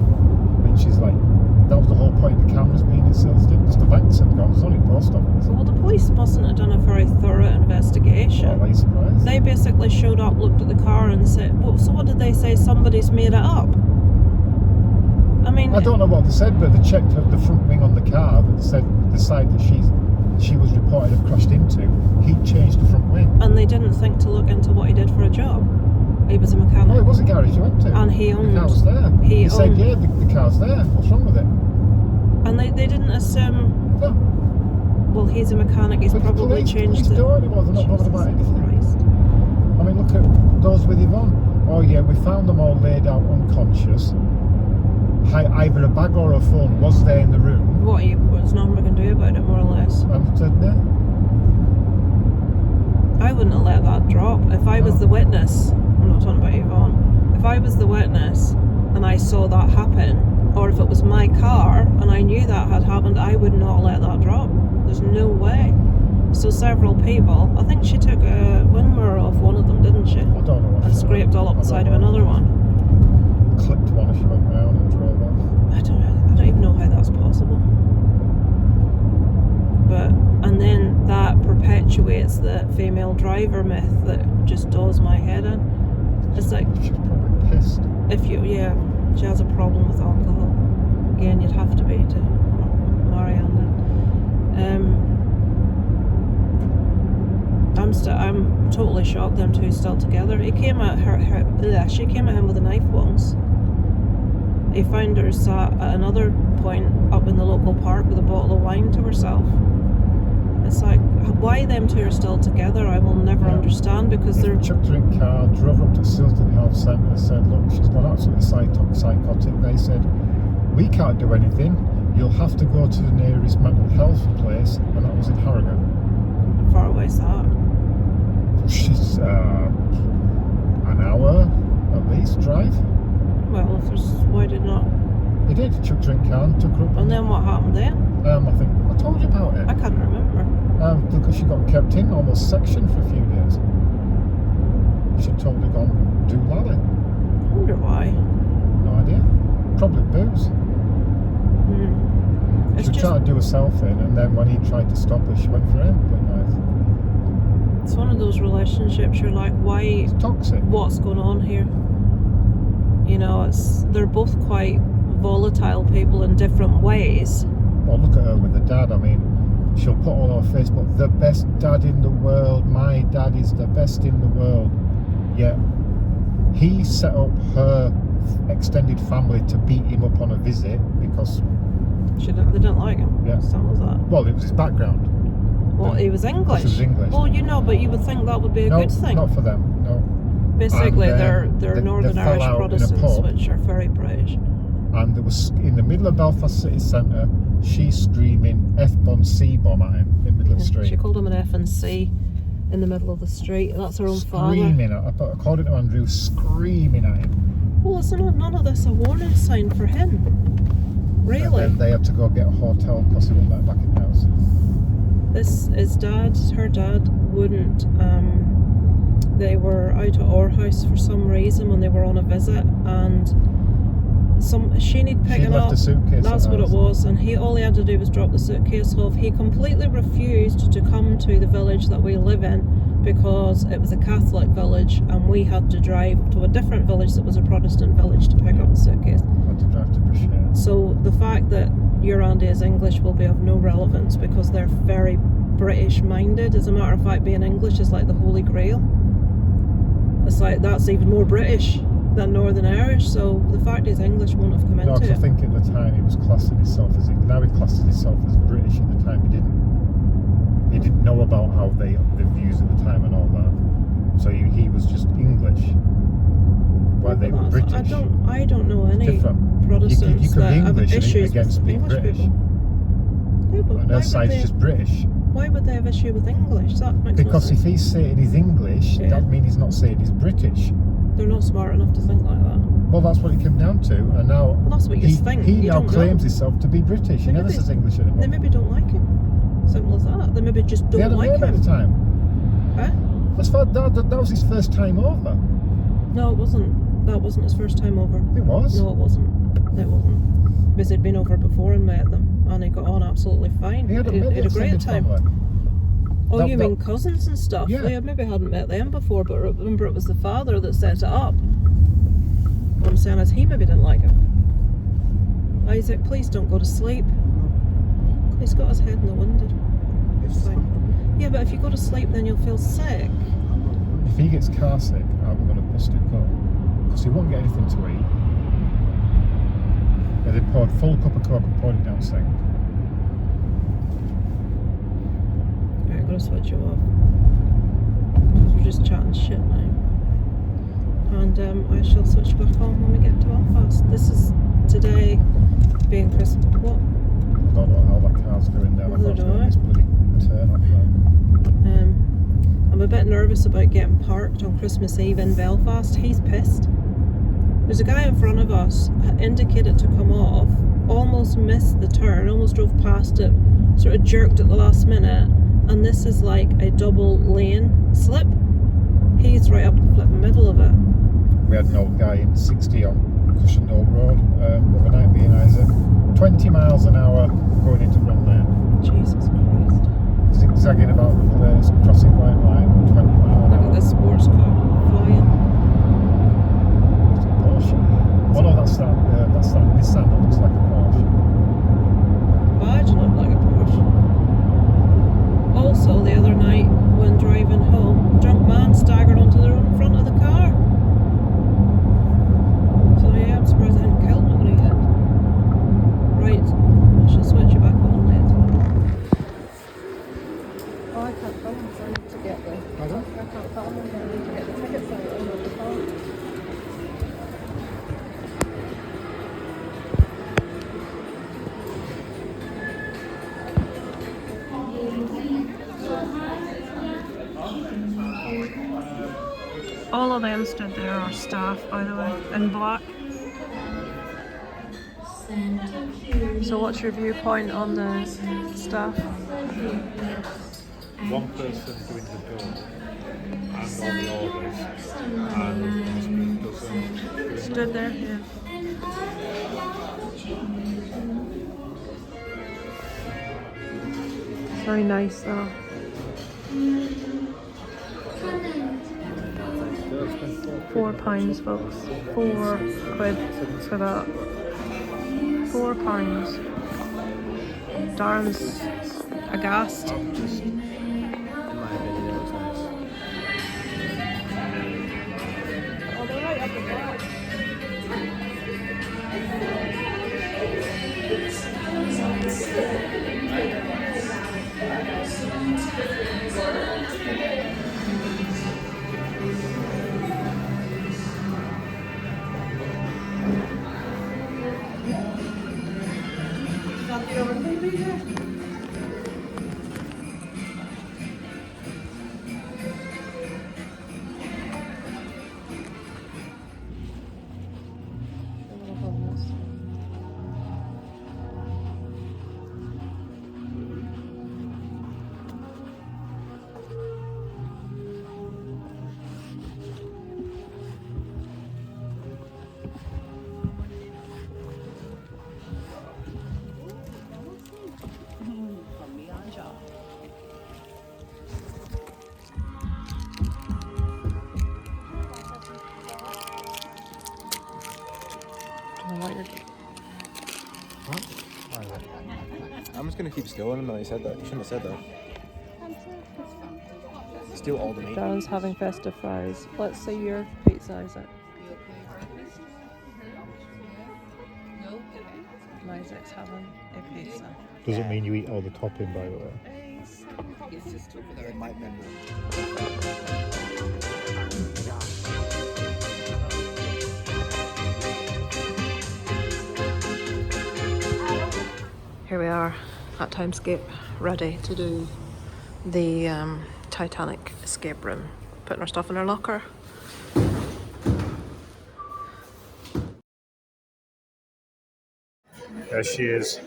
Which is like, that was the whole point of the cameras being in Silsden, because the banks had gone, it's only post office. Well, the police mustn't have done a very thorough investigation. Well, are you surprised? They basically showed up, looked at the car and said, well, so what did they say? Somebody's made it up? I mean, I don't know what they said, but they checked the front wing on the car, that said the side that she was reported to have crashed into, he'd changed the front wing. And they didn't think to look into what he did for a job. He was a mechanic. No, it was a garage you went to. And he owned. The car was there. He said, owned. yeah, the car's there. What's wrong with it? And they didn't assume. No. Well, he's a mechanic. He's But probably the changed police it. don't anymore. They're not bothered about anything. Christ. I mean, look at those with Yvonne. Oh yeah, we found them all laid out unconscious. Either a bag or a phone was there in the room. What's nothing we can do about it, more or less. And said, no. I wouldn't have let that drop. If I was the witness, I'm not talking about Yvonne, if I was the witness and I saw that happen, or if it was my car and I knew that had happened, I would not let that drop. There's no way. So several people, I think she took a wind mirror off one of them, didn't she? I don't know what And scraped all up the side of another one. Clipped one as she went round and drove off. I don't even know how that's possible. And then that perpetuates the female driver myth that just does my head in. It's like, She's probably pissed. she has a problem with alcohol. Again, you'd have to be to marry Andy. I'm totally shocked them two still together. He came at she came at him with a knife once. He found her sat at another point up in the local park with a bottle of wine to herself. It's like, why them two are still together, I will never understand, because they're... Chucked her in car, drove her up to Silsden Health Centre, said, look, she's gone absolutely psychotic. They said, we can't do anything, you'll have to go to the nearest mental health place, and that was in Harrogate. How far away is that? She's an hour at least drive. Well, why did not? He did, chucked her in car and took her up. And then what happened then? I think I told you about it. I can't remember. Because she got kept in, almost sectioned for a few days. She told her gone do ladder. I wonder why. No idea. probably booze. It's She was just, trying to do herself in, and then when he tried to stop her, she went for him. But no, it's one of those relationships you're like, why, it's toxic. what's going on here? You know, they're both quite volatile people in different ways. Well, look at her with the dad. I mean, she'll put on her Facebook, the best dad in the world, my dad is the best in the world. Yeah, he set up her extended family to beat him up on a visit because They didn't like him. Yeah. Simple as that. well, it was his background. Well, he was English. He was English. Well, you know, but you would think that would be a No, good thing. not for them. No. Basically, And, they're they Northern fell Irish out in a Protestants, pub. which are very British. And there was in the middle of Belfast city centre, she's screaming F-bomb, C-bomb at him in the middle of the street. She called him an F and C in the middle of the street. That's her own father. Screaming at, according to Andrew, screaming at him. Well, is none of this a warning sign for him? And Really? then they had to go get a hotel because they wouldn't let her back in the house. Her dad wouldn't. They were out at our house for some reason when they were on a visit, and she needed She picking left up. a suitcase. That's at what it ours. was, and all he had to do was drop the suitcase off. He completely refused to come to the village that we live in because it was a Catholic village, and we had to drive to a different village that was a Protestant village to pick up the suitcase. Had to drive to Brashear. So the fact that your Andy is English will be of no relevance because they're very British minded. As a matter of fact, being English is like the Holy Grail. It's like that's even more British than Northern Irish. So the fact he's English won't have come No, into 'cause I it. think at the time he was classing himself as now he classes himself as British. At the time he didn't. He didn't know about how the views at the time and all that. So he was just English. While they were British. I don't know any different. Protestants You could that be have English issues against with being English British. people. Yeah, but And her side's just British. why would they have issue with English? That makes no Because if sense. he's saying he's English, Yeah. that means he's not saying he's British. They're not smart enough to think like that. Well, that's what it came down to. And now Well, that's what you think. he You now don't claims know. himself to be British. He Maybe never they- says English anymore. They maybe don't like him. Simple as that. They maybe just They had don't a like name at the him. time. Huh? As far that was his first time over. No, it wasn't. That wasn't his first time over. It was. No, it wasn't. It wasn't. Because he'd been over before and met them, and he got on absolutely fine. He had a, He maybe had a great extended time. family. Oh, That- you that- mean cousins and stuff? Yeah. I maybe hadn't met them before, but remember it was the father that set it up. What I'm saying is he maybe didn't like him. Isaac, please don't go to sleep. He's got his head in the window. It's fine. Yeah, but if you go to sleep, then you'll feel sick. If he gets car sick, I'm going to bust his gut. Because he won't get anything to eat. Yeah, they poured full cup of Coke and poured it down the sink. Right, I'm going to switch you off. We're just chatting shit now. And I shall switch back on when we get to Belfast. This is today being Christmas. What? I don't know how that car's doing there. I Neither thought it was do doing I. this bloody turn up there. I'm a bit nervous about getting parked on Christmas Eve in Belfast. He's pissed. There's a guy in front of us, indicated to come off, almost missed the turn, almost drove past it, sort of jerked at the last minute, and this is like a double lane slip. He's right up the flipping middle of it. We had an old guy in 60 on Cushion Old Road overnight, me and Isaac. 20 miles an hour going into Run Lane. Jesus Christ. Zigzagging about the place, crossing white line, 20 miles an Look hour. at this sports car flying. It's a Porsche. Oh no, that's that Nissan that looks like a Porsche. Badge looked like a Porsche. Also, the other night when driving home, drunk man staggered onto the front of the car. So yeah, I'm surprised I hadn't killed nobody yet. Right, I should switch it back on later. Oh, I can't film because I need to get the. Pardon? I can't film because I need to get the tickets out on the phone. All of them stood there are staff, by the way, in black. So what's your viewpoint on the staff? One person doing the door and all the orders, and the husband doesn't. Stood there, yeah. Very nice though. £4, folks. £4 for that. £4. Darren's aghast. In my opinion, it looks nice. Oh, they're right up the back. I'm just gonna keep stealing him. Now you said that. You shouldn't have said that. Steal all the meat. Darren's having festive fries. Let's see your pizza, Isaac. Isaac's having a pizza. Doesn't mean you eat all the topping, by the way. It might remember. Here we are at Timescape, ready to do the Titanic escape room. Putting our stuff in our locker. There she is.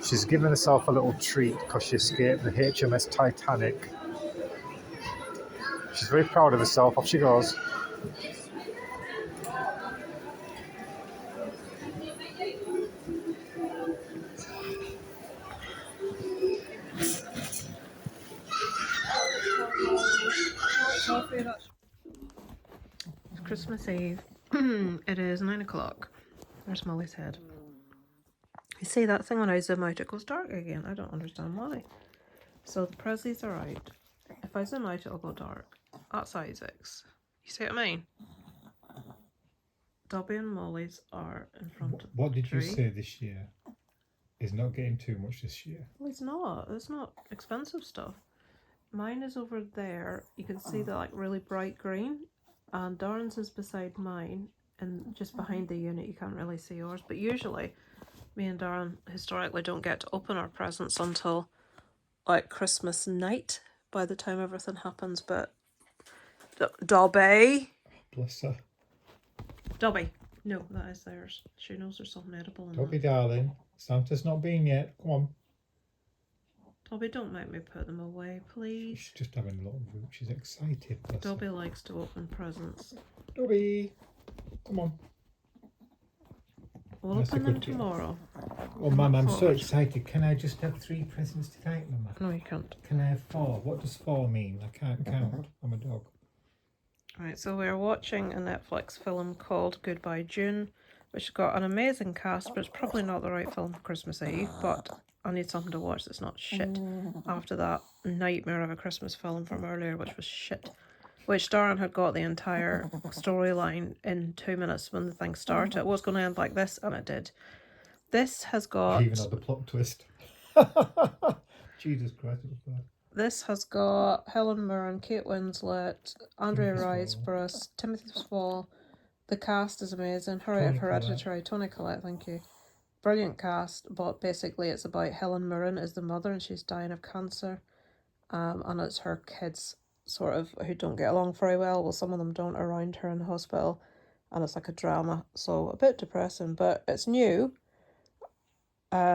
She's given herself a little treat because she escaped the HMS Titanic. She's very proud of herself. Off she goes. It's Christmas Eve. It is 9 o'clock. Where's Molly's head? You see that thing when I zoom out, it goes dark again. I don't understand why. So the prezzies are out. If I zoom out, it'll go dark. That's Isaac's. You see what I mean? Dobby and Molly's are in front of What the did you tree. say this year? Is not getting too much this year. Well, it's not. It's not expensive stuff. Mine is over there. You can see the like really bright green. And Darren's is beside mine. And just behind the unit, you can't really see yours. But usually, me and Darren historically don't get to open our presents until like Christmas night by the time everything happens. But Dobby. Bless her. Dobby. No, that is theirs. She knows there's something edible in Dobby, that. darling. Santa's not been yet. Come on. Dobby, don't make me put them away, please. She's just having a little root. She's excited. Bless her. Dobby likes to open presents. Dobby. Come on. We'll That's a open them good girl. tomorrow. Oh, Mum, I'm so Forward. excited. Can I just have 3 presents tonight, Mama? No, you can't. Can I have 4? What does 4 mean? I can't count. I'm a dog. Right, so we're watching a Netflix film called Goodbye June, which has got an amazing cast, but it's probably not the right film for Christmas Eve, but I need something to watch that's not shit after that nightmare of a Christmas film from earlier, which was shit. Which Darren had got the entire storyline in 2 minutes when the thing started. It was going to end like this, and it did. This has got... Even had the plot twist. Jesus Christ, it was bad. This has got Helen Mirren, Kate Winslet, Andrea Timothy Riseborough, Timothy Spall. The cast is amazing. Hurry Toni of Hereditary, Toni Collette, thank you. Brilliant cast, but basically it's about Helen Mirren as the mother and she's dying of cancer. And it's her kids sort of who don't get along very well. Well, some of them don't around her in the hospital. And it's like a drama, so a bit depressing, but it's new.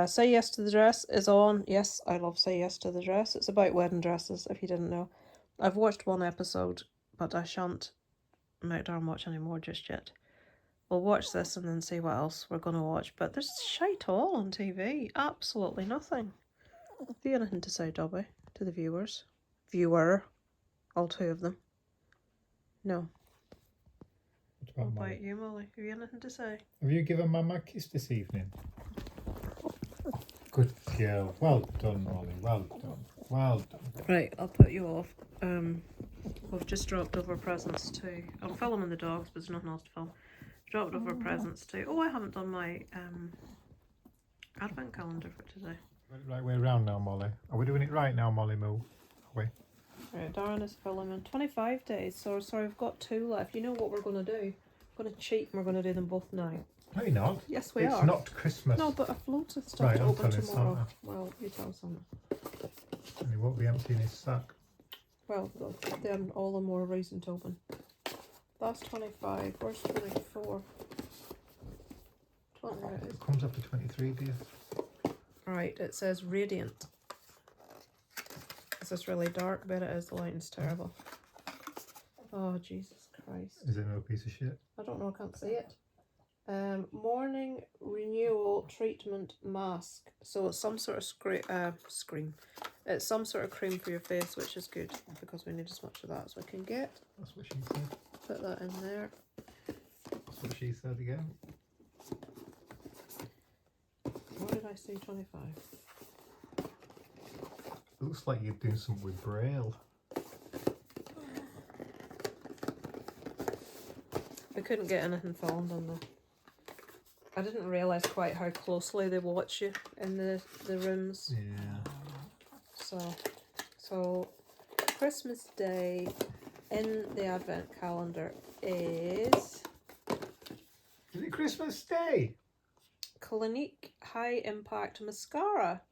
Say Yes to the Dress is on. Yes, I love Say Yes to the Dress. It's about wedding dresses, if you didn't know. I've watched one episode, but I shan't make Darren watch any more just yet. we'll watch this and then see what else we're going to watch. But there's shite all on TV. Absolutely nothing. Have you anything to say, Dobby, to the viewers? Viewer. All two of them. No. What What about about you, Molly? Have you anything to say? Have you given Mama a kiss this evening? Good girl. Well done, Molly. Well done. Well done. Right, I'll put you off. We've just dropped over presents too. I'm filming the dogs, but there's nothing else to film. Dropped over presents too. Oh, I haven't done my advent calendar for today. Right way round now, Molly. Are we doing it right now, Molly Moo? Are we? Right, Darren is filming 25 days. So sorry, I've got 2 left. You know what we're going to do? We're going to cheat and we're going to do them both now. No, you're not. Yes, we it's are. It's not Christmas. No, but I've loads of stuff Right, to I'm open telling tomorrow. Santa. Well, you tell Santa. And he won't be emptying his sack. Well, then all the more reason to open. That's 25. Where's 24? 20. It comes up to 23, dear. Right, it says radiant. Is this really dark? Bet it is. The lighting's terrible. Oh, Jesus Christ. Is it no piece of shit? I don't know, I can't see it. Morning renewal treatment mask. So it's some sort of scream. It's some sort of cream for your face, which is good because we need as much of that as we can get. That's what she said. Put that in there. That's what she said again. What did I say? 25. It looks like you're doing something with Braille. We couldn't get anything filmed on the. I didn't realise quite how closely they watch you in the rooms. Yeah. So Christmas Day in the Advent calendar is it Christmas Day? Clinique High Impact Mascara.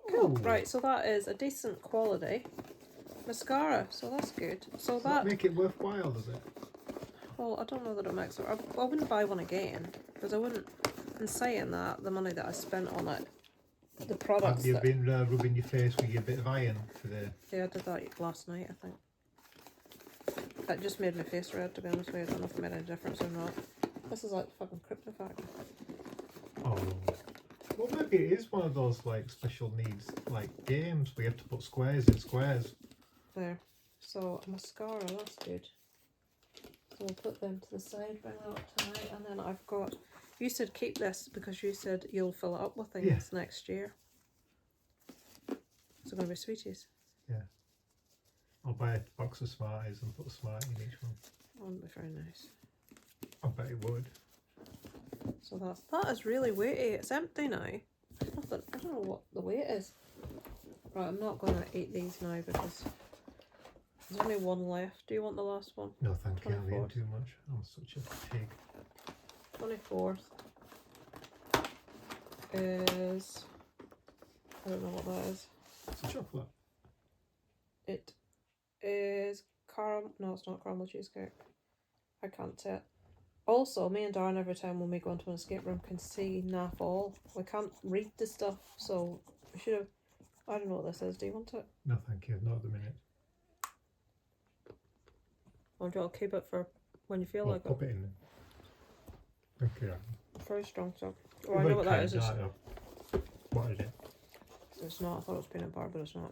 Cool. Ooh. Right, so that is a decent quality mascara, so that's good. So Does that make it worthwhile, does it? well, I don't know that it makes it. I wouldn't buy one again because I wouldn't. In saying that, the money that I spent on it, the products. Have you been rubbing your face with your bit of iron today? Yeah, I did that last night, I think. It just made my face red, to be honest with you. I don't know if it made any difference or not. This is like fucking crypto factor. Oh. Well, maybe it is one of those like special needs like games where you have to put squares in squares. There. So mascara, that's good. So we'll put them to the side, bring that up tonight, and then I've got. You said keep this because you said you'll fill it up with things next year. It's going to be sweeties. Yeah. I'll buy a box of Smarties and put a Smartie in each one. That would be very nice. I bet it would. So that is really weighty. It's empty now. Nothing. I don't know what the weight is. Right, I'm not going to eat these now because there's only one left. Do you want the last one? No, thank you. I'm eating 24th. too much. I'm such a pig. 24th is. I don't know what that is. It's a chocolate. It is caramel. No, it's not caramel cheesecake. I can't say it. Also, me and Darren, every time when we go into an escape room, can see naff all. We can't read the stuff, so we should have. I don't know what this is. Do you want it? No, thank you. Not at the minute. Or do you want to keep it for when you feel I'll like pop it in there. Thank you. Very strong stuff. Oh, I know what that is. What is it? It's not. I thought it was peanut butter, but it's not.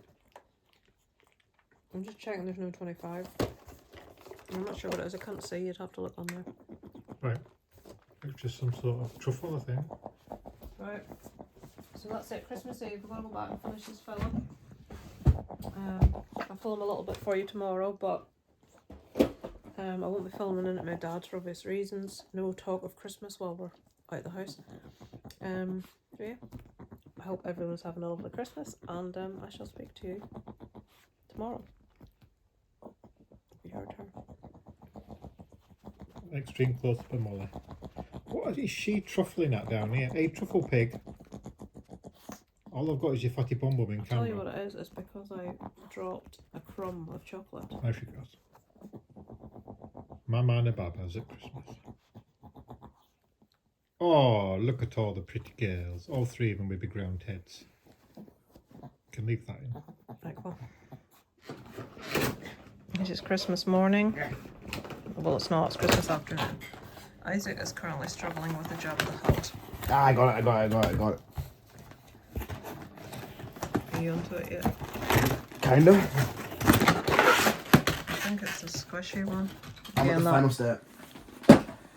I'm just checking there's no 25. I'm not sure what it is. I can't see. You'd have to look on there. Right. It's just some sort of truffle, I think. Right. So that's it. Christmas Eve. We're going to go back and finish this film. I'll film a little bit for you tomorrow, but I won't be filming in at my dad's for obvious reasons. No talk of Christmas while we're out the house. So yeah. I hope everyone's having a lovely Christmas, and I shall speak to you tomorrow. Your turn. Extreme close up of Molly. What is she truffling at down here? Hey, truffle pig. All I've got is your fatty bum bum in I'll tell camera. you what it is. It's because I dropped a crumb of chocolate. There she goes. Mama and Baba's at Christmas. Oh, look at all the pretty girls. All 3 of them with big round heads. Can leave that in. Right, well. This is Christmas morning. Well, it's not. It's Christmas afternoon. Isaac is currently struggling with the job of the Hut. Ah, I got it. Are you onto it yet? Kind of. I think it's the squishy one. I'm Yeah, at the no. final step.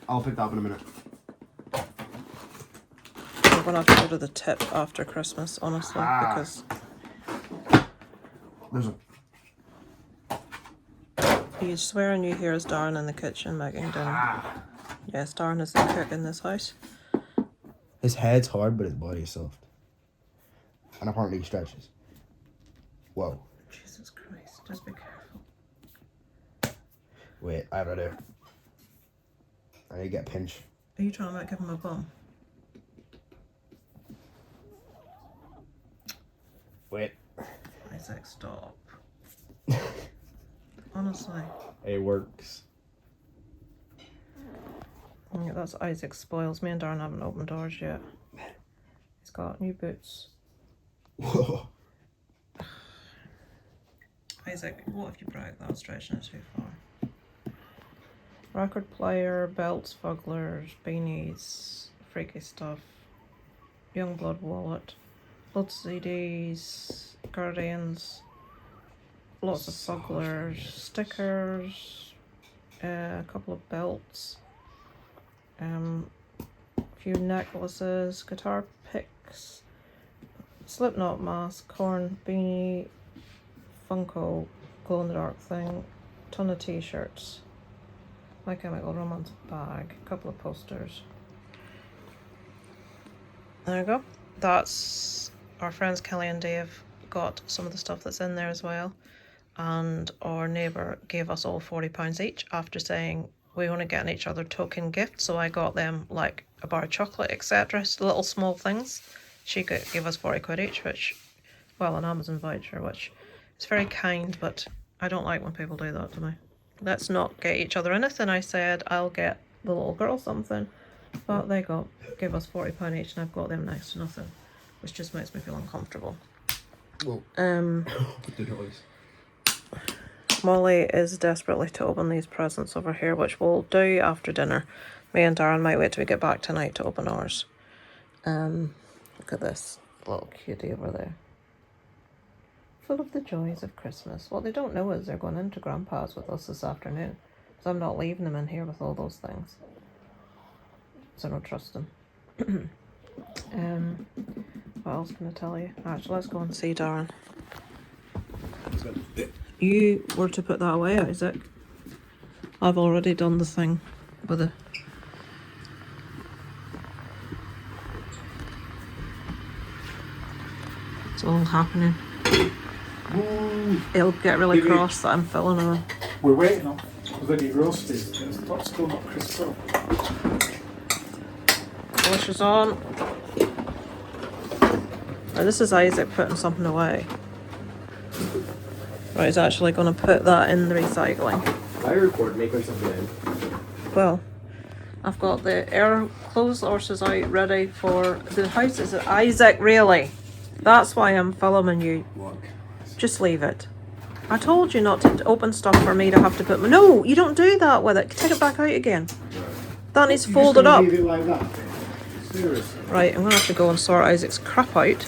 I'll pick that up in a minute. We're gonna have to go to the tip after Christmas, honestly, because There's a... you swear and you hear us Darren in the kitchen making dinner. Yes, Darren is the cook in this house. His head's hard, but his body's soft. And apparently he stretches. Whoa. Jesus Christ, just be careful. Wait, I have an idea. I need to get a pinch. Are you trying to give him a bum? Wait. Isaac, stop. Honestly. It works. Yeah, that's Isaac spoils. Me and Darren haven't opened doors yet. He's got new boots. Whoa. Isaac, what have you brought? That was stretching it too far. Record player, belts, fugglers, beanies, freaky stuff, Youngblood wallet, blood CDs, Guardians, lots of fugglers, stickers, a couple of belts, a few necklaces, guitar picks, Slipknot mask, corn beanie, Funko glow in the dark thing, ton of t-shirts, My Chemical Romance bag, a couple of posters. There you go. That's our friends Kelly and Dave got some of the stuff that's in there as well. And our neighbour gave us all £40 each after saying we want to get each other token gifts. So I got them like a bar of chocolate, etc. Little small things. She gave us 40 quid each, which, well, an Amazon voucher, which is very kind, but I don't like when people do that to me. Let's not get each other anything. I said I'll get the little girl something, but they gave us £40 each, and I've got them next to nothing, which just makes me feel uncomfortable. Whoa. Um, The noise. Molly is desperately to open these presents over here, which we'll do after dinner. Me and Darren might wait till we get back tonight to open ours. Look at this little cutie over there. Full of the joys of Christmas. What they don't know is they're going into Grandpa's with us this afternoon. So I'm not leaving them in here with all those things. So I don't trust them. What else can I tell you? Actually, let's go and see Darren. You were to put that away, Isaac. I've already done the thing with it. It's all happening. It'll get really cross that I'm filling her. We're waiting on bloody roasted. It's still not crisp up. Delicious on. Now, this is Isaac putting something away. Right, he's actually going to put that in the recycling. I record making something in. Well, I've got the air closed horses out ready for the house. Is it Isaac, really? That's why I'm filming you. What? Just leave it. I told you not to open stuff for me to have to put. No, you don't do that with it. Take it back out again. That needs folded up. Leave it like that. Seriously. Right, I'm gonna have to go and sort Isaac's crap out.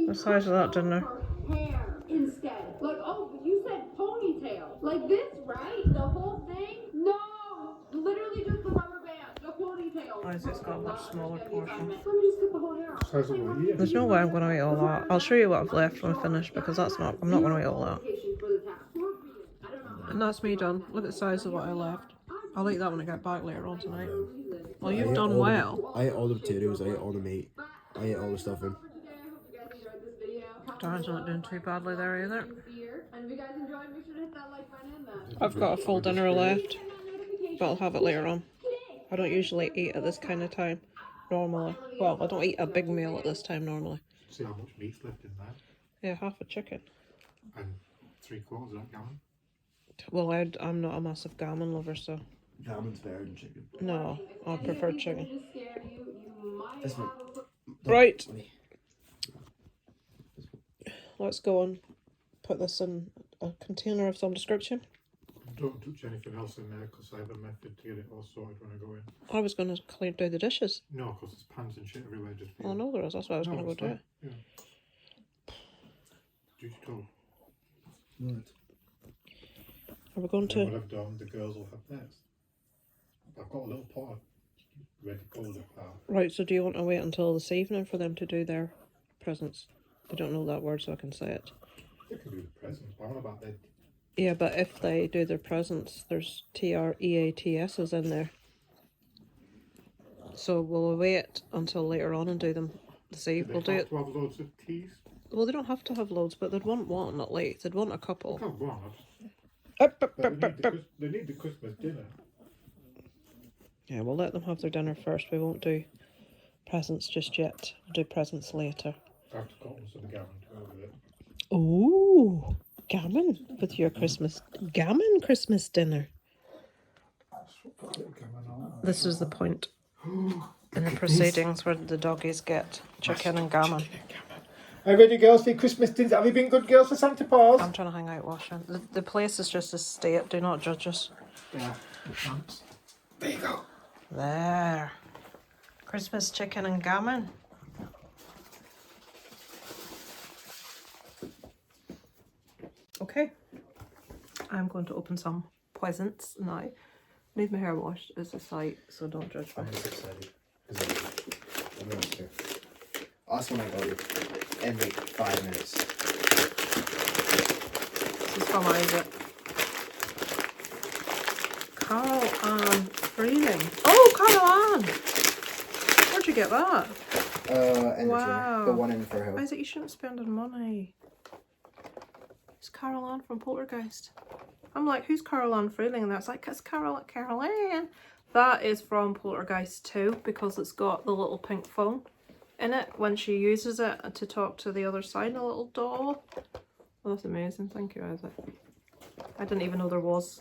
The size of that dinner. Hair instead. Like, oh, but you said ponytail. Like this, right? The whole thing? No! Literally just the rubber band. The ponytail. Isaac's got a much smaller portion. Let me just cut the whole hair off. Size of my ear. There's no way I'm gonna eat all that. I'll show you what I've left when I finish, because I'm not gonna eat all that. And that's me done. Look at the size of what I left. I'll eat that when I get back later on tonight. Well, you've done well. I ate all the potatoes, I ate all the meat, I ate all the stuffing. Darren's not doing too badly there either. And if you guys enjoyed, make sure to hit that like button and that. I've got a full dinner left, but I'll have it later on. I don't usually eat at this kind of time, normally. Well, I don't eat a big meal at this time normally. See how much meat's left in there. Yeah, half a chicken. And 3/4 of that gammon. Well, I'm not a massive gammon lover, so Gammon's better than chicken. no, I prefer chicken. This one. Right. Let's go and put this in a container of some description. Don't touch anything else in there because I have a method to get it all sorted when I go in. I was going to clean do the dishes. No, because there's pans and shit everywhere. Just Well, I know there is. That's why I was going to go do it. Yeah. Duty told. Right. Are we going What to? I've done, the girls will have theirs. I've got a little pot ready pulled apart. Right, so do you want to wait until this evening for them to do their presents? I don't know that word, so I can say it. They can do the presents, but I'm on about that. Yeah, but if they do their presents, there's TREATS's in there. So we'll wait until later on and do them this evening. We'll do it. To have loads of teas? Well, they don't have to have loads, but they'd want one at least. They'd want a couple. I've one. Up. They need the Christmas dinner. Yeah, we'll let them have their dinner first. We won't do presents just yet. We'll do presents later. I have to cut them some gammon to go with it. Ooh, gammon with your Christmas dinner. Put a bit of gammon on. This is the point in the proceedings where the doggies get chicken and gammon. Are you ready, girls, for your Christmas dinner? Have you been good girls for Santa Claus? I'm trying to hang out washing. The place is just a state. Do not judge us. Yeah, thanks. There you go. There. Christmas chicken and gammon. Okay. I'm going to open some presents now. Need my hair washed as a sight, so don't judge me. I'm just excited. I'm going to. That's when I got it. In like 5 minutes. This is from Isaac. Carol Ann Freeling. Oh, Carol Ann! Where'd you get that? Energy. Wow. The one in for her. Isaac, you shouldn't spend the money. It's Carol Ann from Poltergeist. I'm like, who's Carol Ann Freeling? And that's like, it's Carol Ann. That is from Poltergeist 2 because it's got the little pink phone in it when she uses it to talk to the other side, a little doll. Well, that's amazing. Thank you, Isaac. I didn't even know there was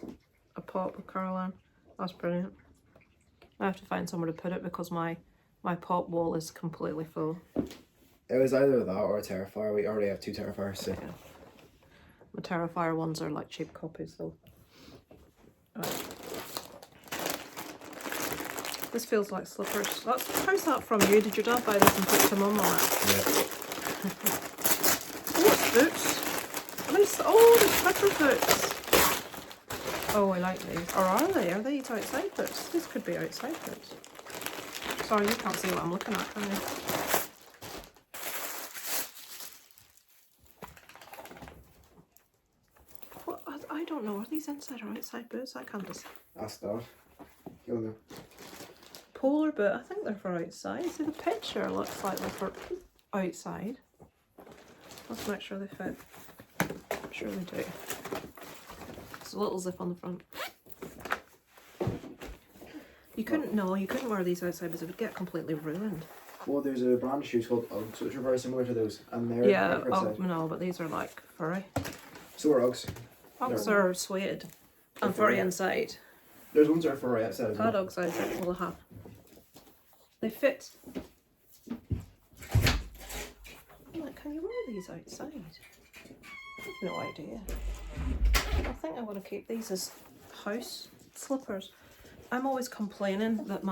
a pot with Carol Ann. That's brilliant. I have to find somewhere to put it because my pop wall is completely full. It was either that or a Terrifier. We already have 2 Terrifiers, so. Yeah. The Terrifier ones are like cheap copies though. Right. This feels like slippers. How's that from you? Did your dad buy this and put to mum on it? Yeah. Oh, it's boots. At least, oh, the slipper boots. Oh, I like these. Or are they? Are these outside boots? These could be outside boots. Sorry, you can't see what I'm looking at, can you? What? I don't know. Are these inside or outside boots? I can't decide. That's that. You'll know. Polar boot. I think they're for outside. See, the picture looks like they're for outside. Let's make sure they fit. I'm sure they do. There's a little zip on the front. You couldn't wear these outside because it would get completely ruined. Well, there's a brand of shoes called Uggs, which are very similar to those, and they're outside. No, but these are like furry. So are Uggs. Uggs are suede and furry inside. There's ones that are furry outside as well. Had Uggs outside, will have. They fit. I'm like, can you wear these outside? I've no idea. I think I'm going to keep these as house slippers. I'm always complaining that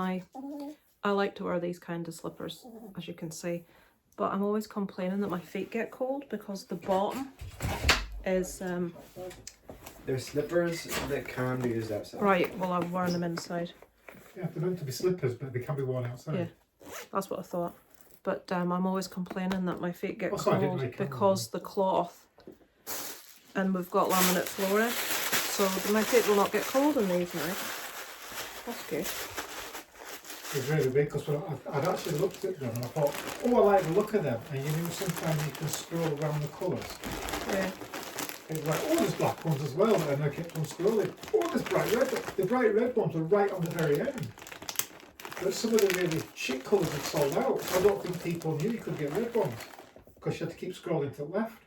I like to wear these kind of slippers, as you can see, but I'm always complaining that my feet get cold because the bottom is They're slippers that can be used outside. right. Well, I'm wearing them inside. Yeah, they're meant to be slippers, but they can be worn outside. Yeah, that's what I thought. But I'm always complaining that my feet get That's why I didn't cold like them. because the cloth, and we've got laminate flooring, so my feet will not get cold in these now. That's good. It's really big because I'd actually looked at them and I thought, oh, I like the look of them. And you know, sometimes you can scroll around the colours. Yeah. It's like, oh, there's black ones as well. And I kept on scrolling. Oh, there's bright red. The bright red ones are right on the very end. But some of the really shit colours had sold out. I don't think people knew you could get red ones because you had to keep scrolling to the left.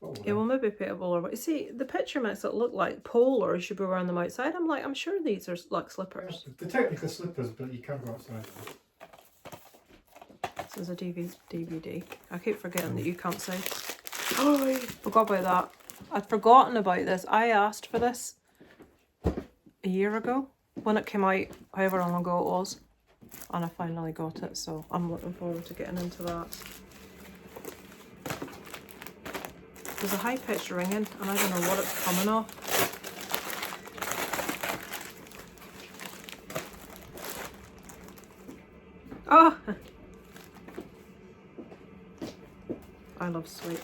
Oh, Yeah, well, maybe pitable or you see, the picture makes it look like polar. You should be wearing them outside. I'm like, I'm sure these are like slippers. they're technically slippers, but you can go outside. This is a DVD. I keep forgetting that you can't see. Oh, forgot about that. I'd forgotten about this. I asked for this a year ago when it came out, however long ago it was, and I finally got it, so I'm looking forward to getting into that. There's a high-pitched ringing, and I don't know what it's coming off. Oh! I love sweet.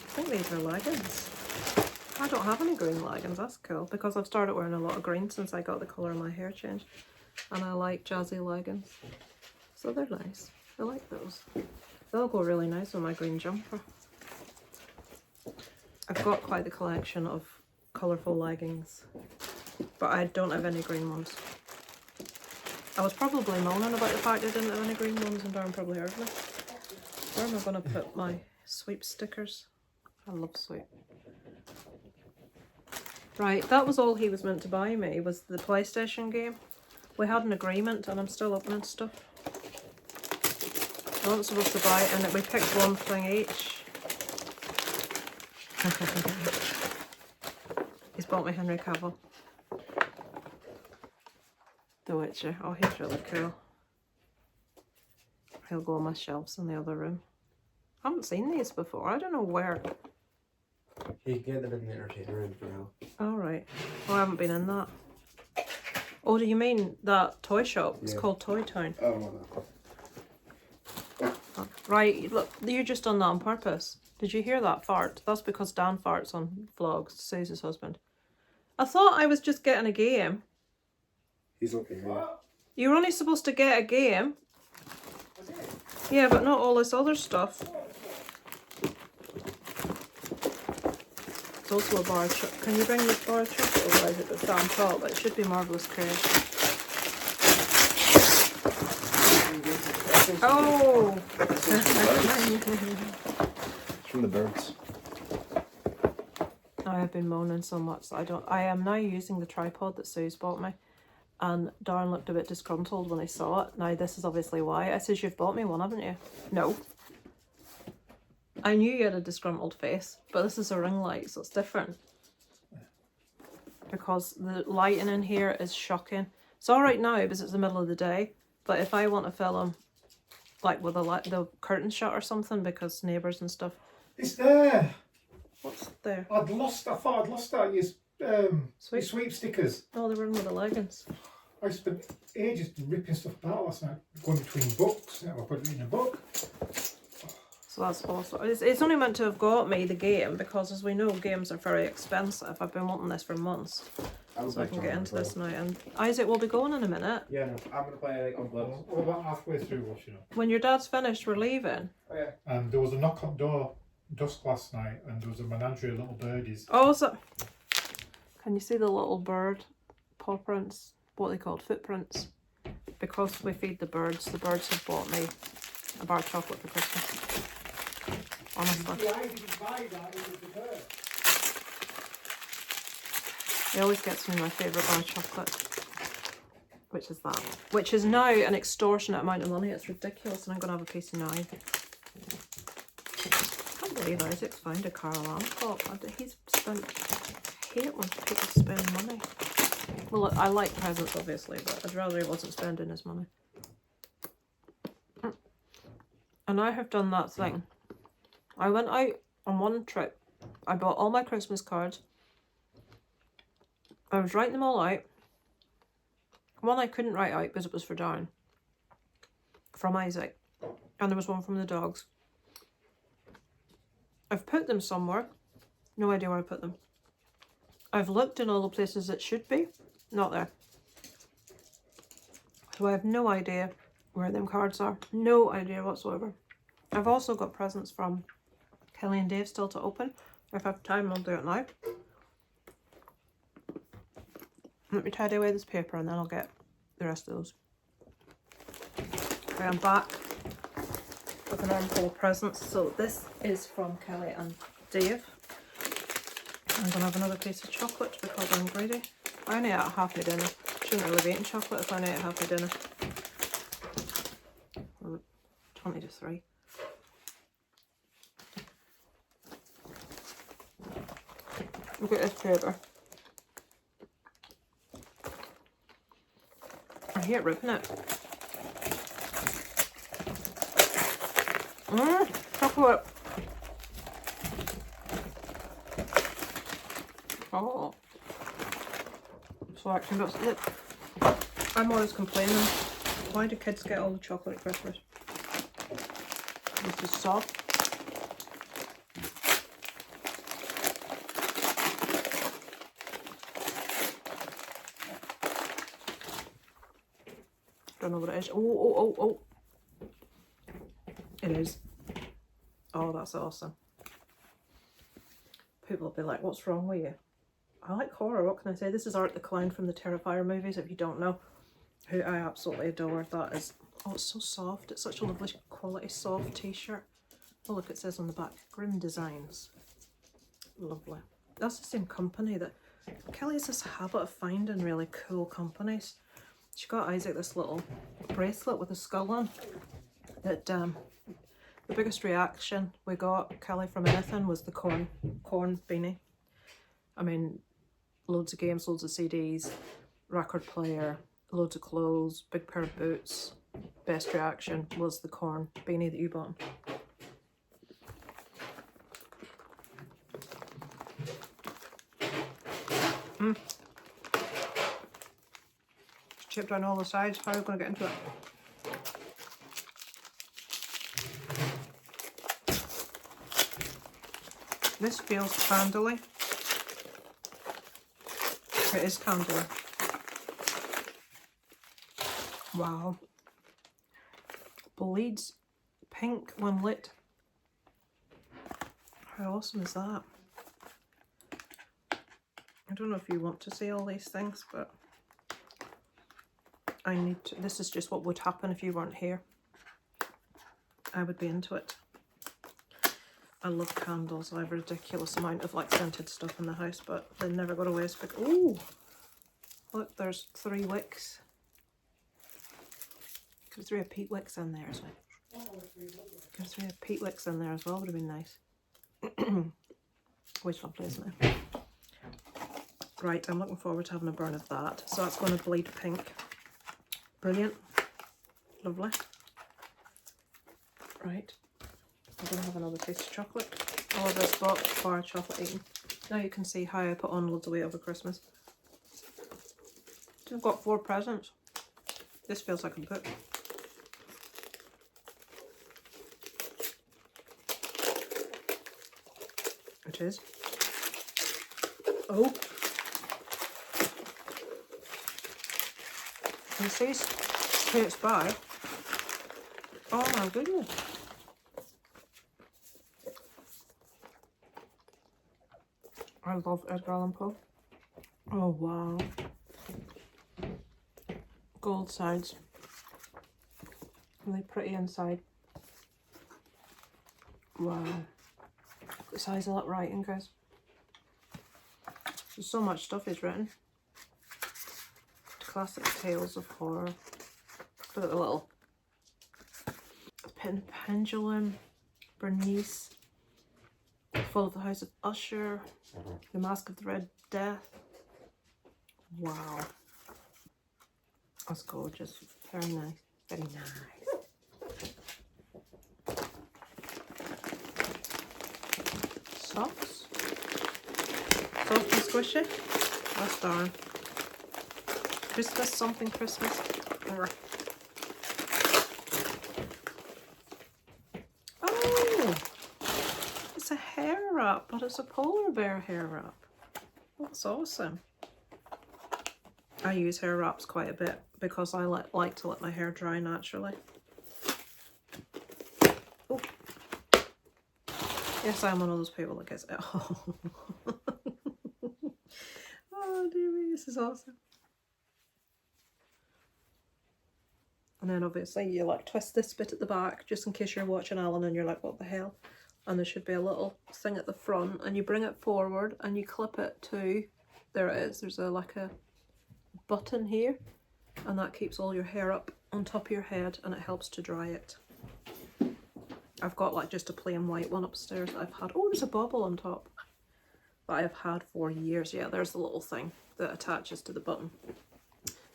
I think these are leggings. I don't have any green leggings, that's cool, because I've started wearing a lot of green since I got the colour of my hair changed. And I like jazzy leggings. So they're nice. I like those. They'll go really nice with my green jumper. I've got quite the collection of colourful leggings, but I don't have any green ones. I was probably moaning about the fact I didn't have any green ones, and Darren probably heard me. Where am I going to put my sweep stickers? I love sweep. Right, that was all he was meant to buy me, was the PlayStation game. We had an agreement, and I'm still opening stuff. I wasn't supposed to buy it, and we picked one thing each. He's bought me Henry Cavill. The Witcher. Oh, he's really cool. He'll go on my shelves in the other room. I haven't seen these before. I don't know where. You can get them in the entertainer room for now. Alright. Oh, I haven't been in that. Oh, do you mean that toy shop? It's Yeah. called Toy Town. Oh, no. Oh, right, look, you just done that on purpose. Did you hear that fart? That's because Dan farts on vlogs, says his husband. I thought I was just getting a game. He's okay, yeah. You were only supposed to get a game. Yeah, but not all this other stuff. It's also a bar of chocolate. Can you bring this bar of chocolate over? Is it that's on top? It should be Marvellous Creation. Oh! It's from the birds. I have been moaning so much that I am now using the tripod that Sue's bought me, and Darren looked a bit disgruntled when he saw it. Now this is obviously why. I says, you've bought me one, haven't you? No. I knew you had a disgruntled face, but this is a ring light, so it's different. Because the lighting in here is shocking. It's alright now because it's the middle of the day, but if I want to film like with the curtain shut or something because neighbours and stuff. It's there. What's there? I thought I'd lost that. Your sweep stickers. Oh, they were in with the leggings. I spent ages ripping stuff apart last night, going between books. Now I put it in a book. So that's awesome. It's only meant to have got me the game because, as we know, games are very expensive. I've been wanting this for months, so I can get into this now. And Isaac will be going in a minute. Yeah, no, I'm gonna play like on gloves. We're about halfway through washing up. When your dad's finished, we're leaving. Oh yeah. And there was a knock on door dusk last night, and there was a menagerie of little birdies. Oh, so can you see the little bird paw prints? What they called footprints. Because we feed the birds have bought me a bar of chocolate for Christmas. Honestly. I didn't buy that, it was the bird. He always gets me my favourite bar of chocolate, which is that. Which is now an extortionate amount of money. It's ridiculous, and I'm going to have a piece now. I can't believe Isaac's found a car alarm clock. He's spent... I hate when people spend money. Well, I like presents, obviously, but I'd rather he wasn't spending his money. And I have done that thing. I went out on one trip. I bought all my Christmas cards. I was writing them all out. One I couldn't write out because it was for Darren. From Isaac. And there was one from the dogs. I've put them somewhere. No idea where I put them. I've looked in all the places it should be. Not there. So I have no idea where them cards are. No idea whatsoever. I've also got presents from Kelly and Dave still to open. If I have time, I'll do it now. Let me tidy away this paper and then I'll get the rest of those. Okay, I'm back with an armful of presents. So this is from Kelly and Dave. I'm going to have another piece of chocolate because I'm greedy. I only ate half my dinner. Shouldn't really be eating chocolate if I only ate half my dinner. 20 to 3. Look at this paper. I hate ripping it. Chocolate. Oh. Selection, but look, I'm always complaining. Why do kids get all the chocolate at Christmas? This is soft. Don't know what it is. Oh. It is. Oh, that's awesome. People will be like, what's wrong with you? I like horror, what can I say? This is Art the Clown from the Terrifier movies, if you don't know, who I absolutely adore. That is, oh, it's so soft. It's such a lovely quality soft t-shirt. Oh, look, it says on the back, Grim Designs. Lovely. That's the same company that Kelly has this habit of finding really cool companies. She got Isaac this little bracelet with a skull on that the biggest reaction we got, Kelly, from anything was the corn beanie. I mean, loads of games, loads of CDs, record player, loads of clothes, big pair of boots. Best reaction was the corn beanie that you bought. Chipped on all the sides. How are we going to get into it? This feels candly. It is candly. Wow. Bleeds pink when lit. How awesome is that? I don't know if you want to see all these things, but I need to. This is just what would happen if you weren't here. I would be into it. I love candles. I have a ridiculous amount of like scented stuff in the house, but they never go to waste. Ooh, look, there's 3 wicks. There's 3 peat wicks in there as well. There's 3 peat wicks in there as well. Would have been nice. Always lovely, isn't it? Right, I'm looking forward to having a burn of that. So that's going to bleed pink. Brilliant. Lovely. Right. I'm going to have another piece of chocolate. I love this box bar chocolate eating. Now you can see how I put on loads of weight over Christmas. I've got 4 presents. This feels like a book. It is. Oh. And it says who it's by. Oh my goodness. I love Edgar Allan Poe. Oh wow. Gold sides. Really pretty inside. Wow. The size of that writing, guys. There's so much stuff he's written. Classic tales of horror. Look at the little pendulum. Bernice. Fall of the House of Usher. The Mask of the Red Death. Wow. That's gorgeous. Very nice. Very nice. Socks. Soft and squishy. That's darn. Christmas, something Christmas. Oh! It's a hair wrap, but it's a polar bear hair wrap. That's awesome. I use hair wraps quite a bit because I like to let my hair dry naturally. Oh. Yes, I'm one of those people that gets it. Oh, oh dear me, this is awesome. And then obviously you like twist this bit at the back just in case you're watching Alan and you're like, what the hell? And there should be a little thing at the front and you bring it forward and you clip it to, there it is, there's like a button here and that keeps all your hair up on top of your head and it helps to dry it. I've got like just a plain white one upstairs that I've had. Oh, there's a bobble on top. that I've had for years. Yeah, there's the little thing that attaches to the button.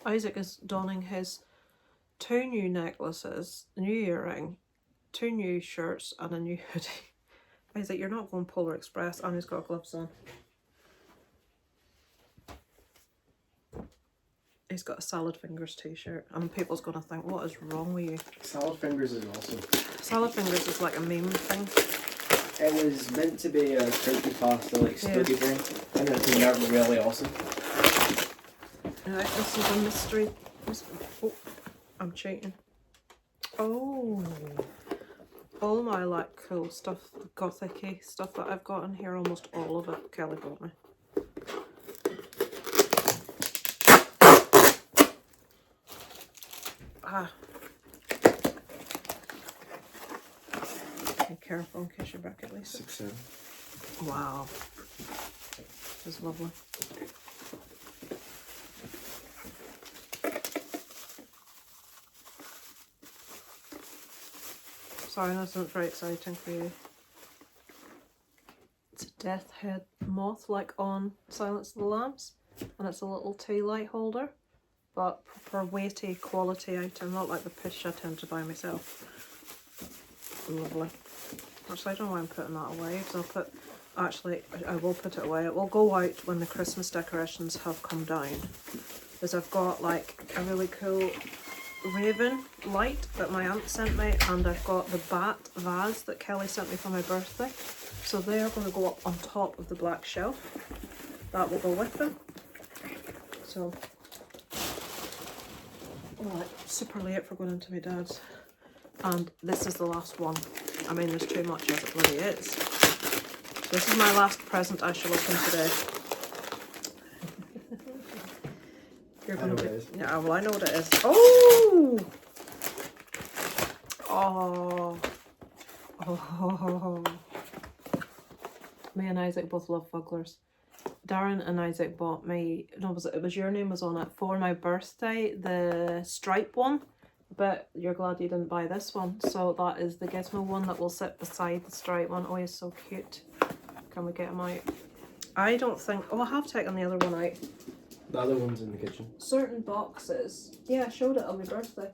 Isaac is donning his 2 new necklaces, a new earring, 2 new shirts and a new hoodie. Isaac, you're not going Polar Express, and he's got gloves on. He's got a Salad Fingers t-shirt, and people's going to think, what is wrong with you? Salad Fingers is awesome. Salad Fingers is like a meme thing. It was meant to be a turkey pasta, like spaghetti thing, and it turned out really awesome. Right, this is a mystery. Oh, I'm cheating. Oh, all my like cool stuff, gothic-y stuff that I've got in here, almost all of it, Kelly bought me. Ah. Be careful in case you break it, Lisa. 6, 7. Wow. This is lovely. Sorry, this isn't very exciting for you. It's a death head moth, like on Silence of the Lambs, and it's a little tea light holder, but proper weighty quality item, not like the pish I tend to buy myself. Lovely. Actually, I don't know why I'm putting that away, because I will put it away. It will go out when the Christmas decorations have come down, because I've got like a really cool raven light that my aunt sent me, and I've got the bat vase that Kelly sent me for my birthday, so they are going to go up on top of the black shelf. That will go with them. So super late for going into my dad's, and this is the last one. I mean, there's too much as it bloody is. This is my last present I shall open today. You're going to be... Yeah, well, I know what it is. Oh! Oh. Oh. Me and Isaac both love Fugglers. Darren and Isaac bought me... No, it was your name was on it for my birthday, the stripe one. But you're glad you didn't buy this one. So that is the Gizmo one that will sit beside the stripe one. Oh, he's so cute. Can we get him out? I don't think... Oh, I have taken the other one out. The other one's in the kitchen. Certain boxes, yeah, I showed it on my birthday.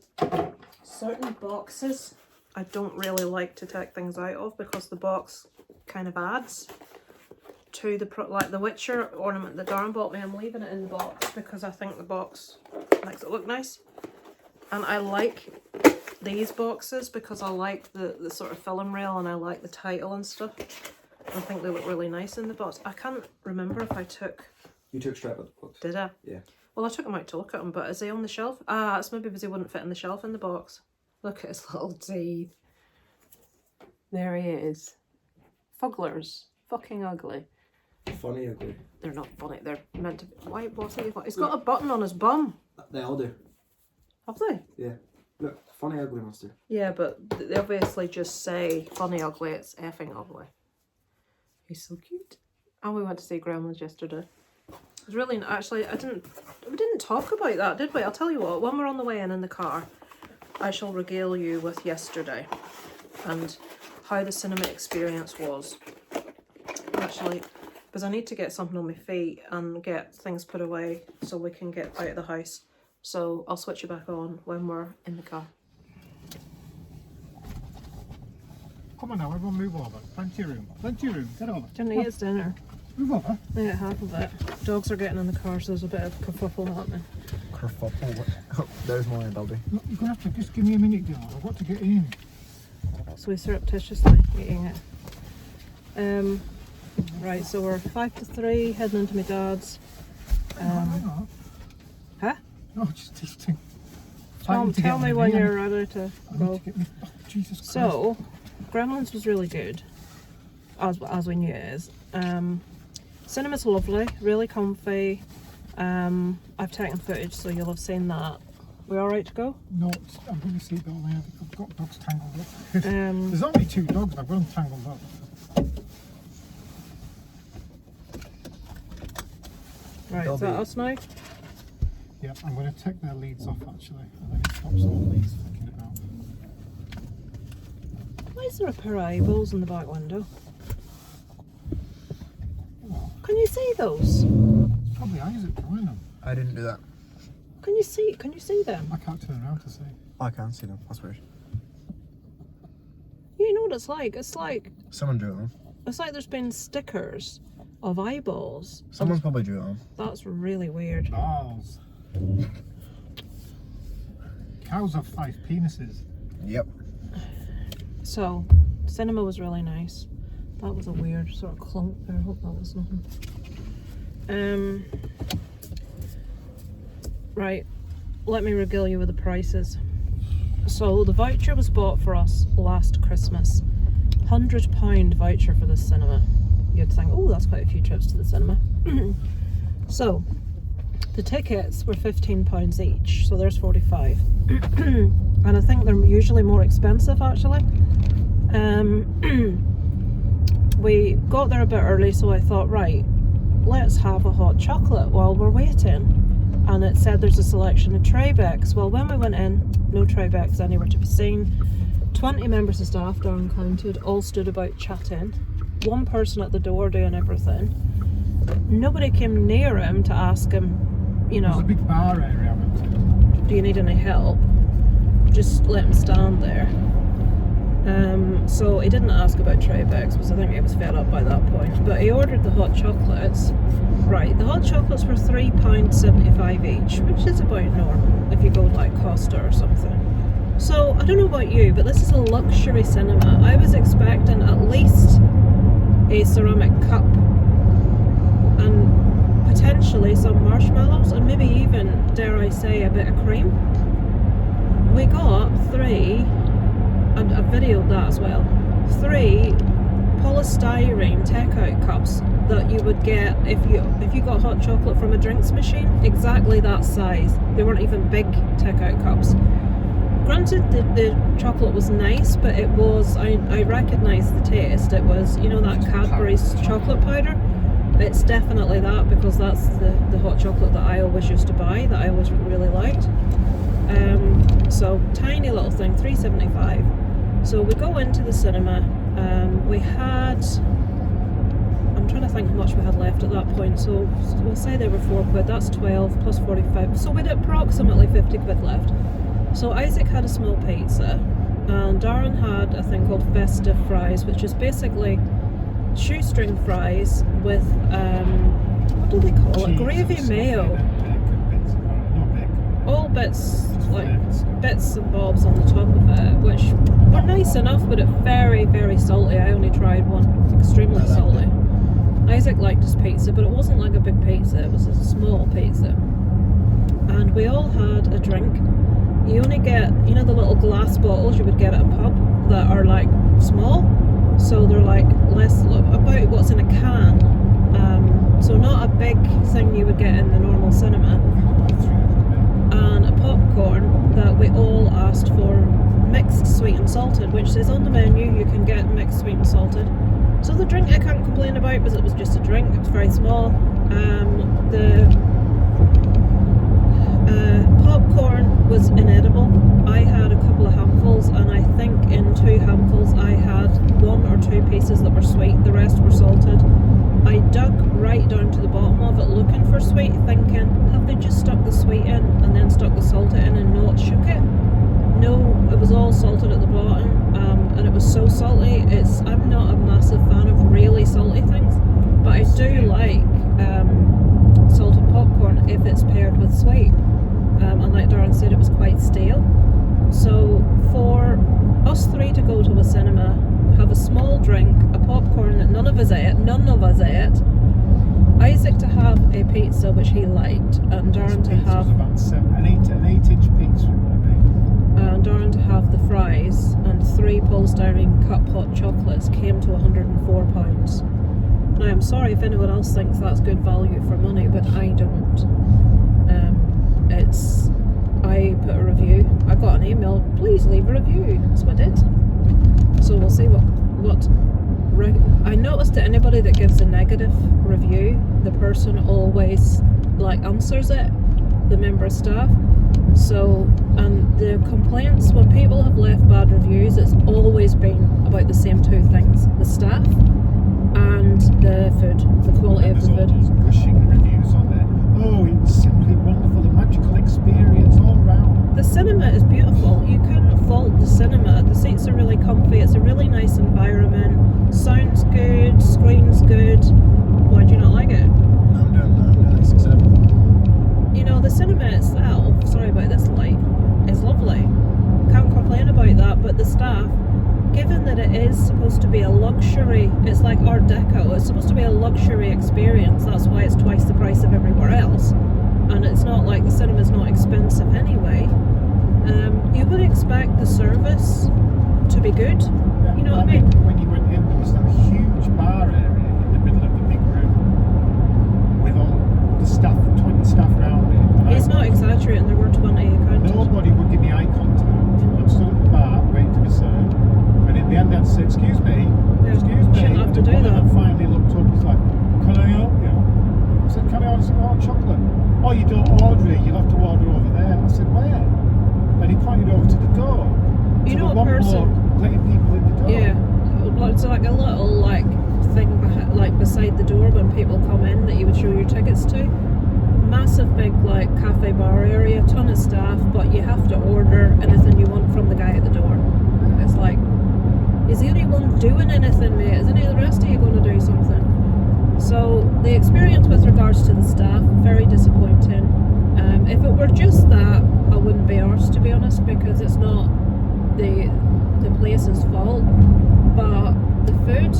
Certain boxes I don't really like to take things out of, because the box kind of adds to the like the Witcher ornament that Darren bought me. I'm leaving it in the box because I think the box makes it look nice, and I like these boxes because I like the sort of film rail, and I like the title and stuff. I think they look really nice in the box. I can't remember if I took... You took straight out of the box. Did I? Yeah. Well, I took him out to look at him, but is he on the shelf? Ah, it's maybe because he wouldn't fit in the shelf in the box. Look at his little teeth. There he is. Fugglers. Fucking ugly. Funny ugly. They're not funny. They're meant to be... Why? What's he got? He's got a button on his bum. They all do. Have they? Yeah. Look, funny ugly monster. Yeah, but they obviously just say funny ugly. It's effing ugly. He's so cute. And we went to see Gremlins yesterday. It was really... Actually, we didn't talk about that, did we? I'll tell you what, when we're on the way in the car, I shall regale you with yesterday and how the cinema experience was. Actually, because I need to get something on my feet and get things put away so we can get out of the house. So I'll switch it back on when we're in the car. Come on now, everyone move over. Plenty of room. Plenty of room. Get over. Didn't eat his dinner. Move over. They ate half of it. Dogs are getting in the car, so there's a bit of kerfuffle happening. Kerfuffle. Oh, there's my Baldy. Look, you're going to have to just give me a minute, Dylan. I've got to get in. So we surreptitiously eating it. Right, so we're 5 to 3, heading into my dad's. Huh? No, just testing. Tell me when you're ready to go. Jesus Christ. So, Gremlins was really good, as we knew it is. Cinema's lovely, really comfy. I've taken footage, so you'll have seen that. We all right to go? No, I'm going to see it all there. I've got dogs tangled up. There's only 2 dogs, and I've got them tangled up. Right, is that us now? Yep, I'm going to take their leads off actually, and then it stops all these fucking about. Why is there a pair of eyeballs in the back window? Oh, Can you see those? It's probably Isaac doing them. I didn't do that. Can you see them? I can't turn around to see. I can't see them. That's weird. You know what it's like? It's like Someone drew it on. it's like there's been stickers of eyeballs. Someone's probably drew it on. That's really weird. Balls. Cows have 5 penises. Yep. So, cinema was really nice. That was a weird sort of clunk there. I hope that was nothing. Right, let me regale you with the prices. So the voucher was bought for us last Christmas. £100 voucher for the cinema. You'd think, oh, that's quite a few trips to the cinema. So the tickets were £15 each, so there's 45. And I think they're usually more expensive actually. We got there a bit early, so I thought, right, let's have a hot chocolate while we're waiting. And it said there's a selection of Trebecks. Well, when we went in, no Trebecks anywhere to be seen. 20 members of staff, Darren counted, all stood about chatting. One person at the door doing everything. Nobody came near him to ask him, you There's a know, big bar area I went to. do you need any help? Just let him stand there. So he didn't ask about Trebecks because I think he was fed up by that point. But he ordered the hot chocolates. Right, the hot chocolates were £3.75 each, which is about normal if you go like Costa or something. So I don't know about you, but this is a luxury cinema. I was expecting at least a ceramic cup and potentially some marshmallows and maybe even, dare I say, a bit of cream. We got 3, and I videoed that as well, 3 polystyrene takeout cups that you would get if you got hot chocolate from a drinks machine, exactly that size. They weren't even big takeout cups. Granted, the chocolate was nice, but it was, I recognised the taste. It was, you know, that Cadbury's chocolate powder. It's definitely that, because that's the hot chocolate that I always used to buy, that I always really liked. So tiny little thing, £3.75. So we go into the cinema. We had, I'm trying to think how much we had left at that point, so we'll say they were £4, that's 12 plus 45, so we had approximately 50 quid left. So Isaac had a small pizza and Darren had a thing called festive fries, which is basically shoestring fries with what do they call it, gravy mayo, all bits, like bits and bobs on the top of it, which were nice enough, but it's very, very salty. I only tried one, extremely salty. Isaac liked his pizza, but it wasn't like a big pizza, it was a small pizza. And we all had a drink. You only get, you know, the little glass bottles you would get at a pub that are like small, so they're like less, about what's in a can, so not a big thing you would get in the normal cinema. And a popcorn that we all asked for mixed sweet and salted, which is on the menu. You can get mixed sweet and salted. So the drink I can't complain about because it was just a drink. It was very small. The popcorn was inedible. I had a couple of handfuls, and I think in 2 handfuls I had 1 or 2 pieces that were sweet. The rest were salted. I dug right down to the bottom of it looking for sweet, thinking, have they just stuck the sweet in and then stuck the salt in and not shook it? No, it was all salted at the bottom, and it was so salty. I'm not a massive fan of really salty things, but I do like salted popcorn if it's paired with sweet. And like Darren said, it was quite stale. So for us 3 to go to a cinema, have a small drink, a popcorn that none of us ate, Isaac to have a pizza which he liked, and Darren to have about an 8-inch pizza. And Darren to have the fries, and 3 polystyrene cup hot chocolates came to £104. Now I'm sorry if anyone else thinks that's good value for money, but I don't. I put a review, I got an email, please leave a review, so I did. So we'll see what I noticed that anybody that gives a negative review, the person always like answers it, the member of staff. So, and the complaints, when people have left bad reviews, it's always been about the same 2 things: the staff and the food, the quality of There's the all food. those gushing reviews on there. Oh, it was simply wonderful, a magical experience all round. The cinema is beautiful. You couldn't fault the cinema. The seats are really comfy. It's a really nice environment. Sounds good. Screen's good. Why do you not like it? No, it's acceptable. You know, the cinema itself, sorry about this light, is lovely. Can't complain about that, but the staff, given that it is supposed to be a luxury, it's like Art Deco, it's supposed to be a luxury experience, that's why it's twice the price of everywhere else, and it's not like the cinema's not expensive anyway. You would expect the service to be good, Yeah, you know what I think mean? when you went in, there was that huge bar area in the middle of the big room with all the staff, 20 staff around it. And He's not exaggerating, there were 20 accounted. Nobody would give me eye contact. I'm stood at the bar waiting to be served, and in the end I'd say, excuse me, excuse me. Shouldn't have to And do one of that. them finally looked up, he's like, can I help you? I said, can I order some hot chocolate? Oh, you don't order it, you'll have to order over there. I said, where? And he pointed over to the door. You to know the a one person- bloke letting people in the door. Yeah, it's like a little thing like beside the door when people come in that you would show your tickets to. Massive big cafe bar area, ton of staff, but you have to order anything you want from the guy at the door. It's like, is he the only one doing anything, mate? Is any of the rest of you going to do something? So the experience with regards to the staff, very disappointing. If it were just that, I wouldn't be arsed, to be honest, because it's not the place's fault. But the food,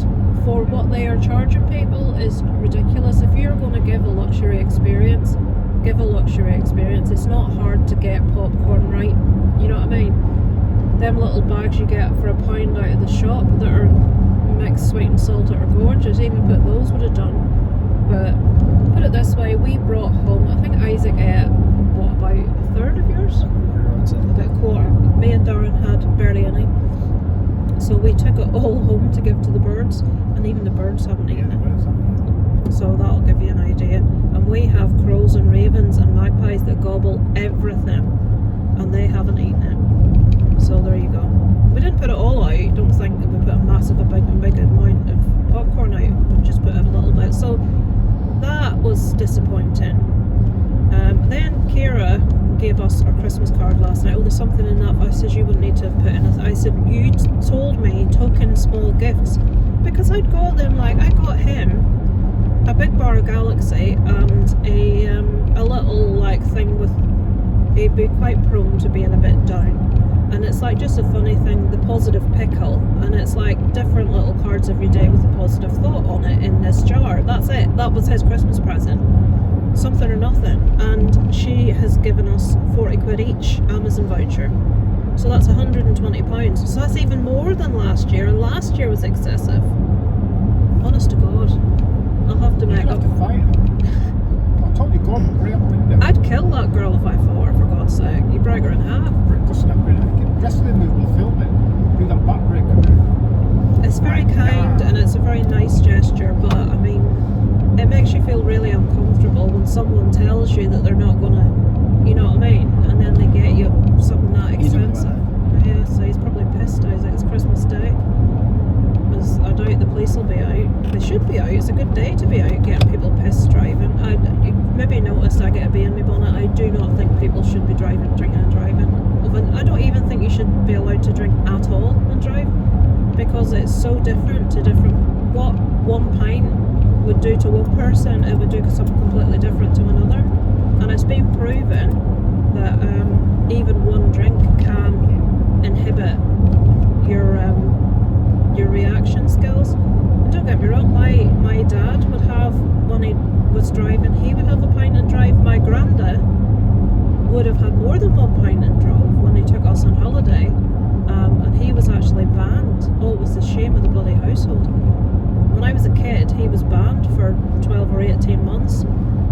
for what they are charging people, is ridiculous. If you're going to give a luxury experience, give a luxury experience. It's not hard to get popcorn right, you know what I mean? Them little bags you get for £1 out of the shop that are mixed sweet and salted are gorgeous. Even put those would have done. But put it this way, we brought home, I think Isaac ate, what, about a third of yours? About a quarter. Me and Darren had barely any. So we took it all home to give to the birds, and even the birds haven't eaten it. So that'll give you an idea. And we have crows and ravens and magpies that gobble everything, and they haven't eaten it. So there you go. We didn't put it all out. Don't think that we put a massive, big amount of popcorn out. We just put it a little bit. So that was disappointing. Then Kira gave us our Christmas card last night. Oh, there's something in that. I said you wouldn't need to have put in it. I said you told me token small gifts, because I'd got them. I got him a big bar of Galaxy and a little thing with. He'd be quite prone to being a bit down, and it's just a funny thing, the positive pickle, and it's different little cards every day with a positive thought on it in this jar. That's it. That was his Christmas present. Something or nothing. And she has given us 40 quid each Amazon voucher, so that's £120. So that's even more than last year, and last year was excessive. Honest to God, I'll have to make You'll up. have to fight her. I told you, go and break up the window. I'd kill that girl if I fought her, for God's sake. You break her in half. Go snap her in half. The rest of the move will film it. Do that backbreaker move. It's very kind and it's a very nice gesture, but I mean, it makes you feel really uncomfortable when someone tells you that they're not gonna, you know what I mean, and then they get you something that expensive. Yeah, so he's probably pissed. Isaac, it's Christmas Day. Because I doubt the police will be out. They should be out. It's a good day to be out getting people pissed driving. You maybe noticed I get a bee in my bonnet. I do not think people should be drinking and driving. I don't even think you should be allowed to drink at all and drive, because it's so different to different. What 1 pint would do to one person, it would do something completely different to another. And it's been proven that even one drink can inhibit your reaction skills. And don't get me wrong, my dad would have, when he was driving, he would have a pint and drive. My granddad would have had more than 1 pint and drove when he took us on holiday, and he was actually banned. Oh, it was the shame of the bloody household. When I was a kid, he was banned for 12 or 18 months.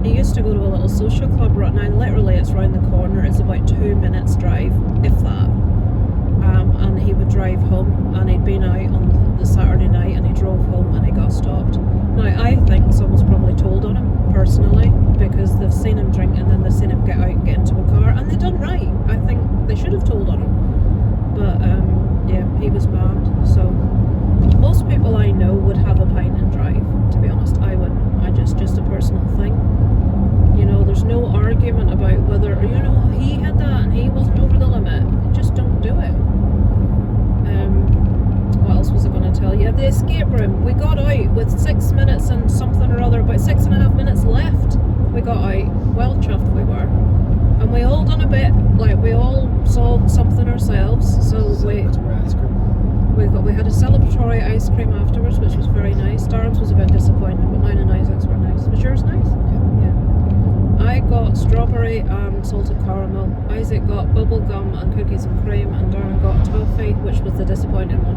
He used to go to a little social club right now, literally it's round the corner, it's about 2 minutes drive, if that. And he would drive home, and he'd been out on the Saturday night and he drove home and he got stopped. Now I think someone's probably told on him personally, because they've seen him drink and then they've seen him get out and get into a car, and they done right. I think they should have told on him. But yeah, he was banned. So most people I know would have a pint and drive. about 6.5 minutes left. We got out, well chuffed we were. And we all done a bit, like we all saw something ourselves. So we had a celebratory ice cream afterwards, which was very nice. Darren's was a bit disappointing, but mine and Isaac's were nice. Was yours nice? Yeah. I got strawberry and salted caramel. Isaac got bubble gum and cookies and cream, and Darren got toffee, which was the disappointing one,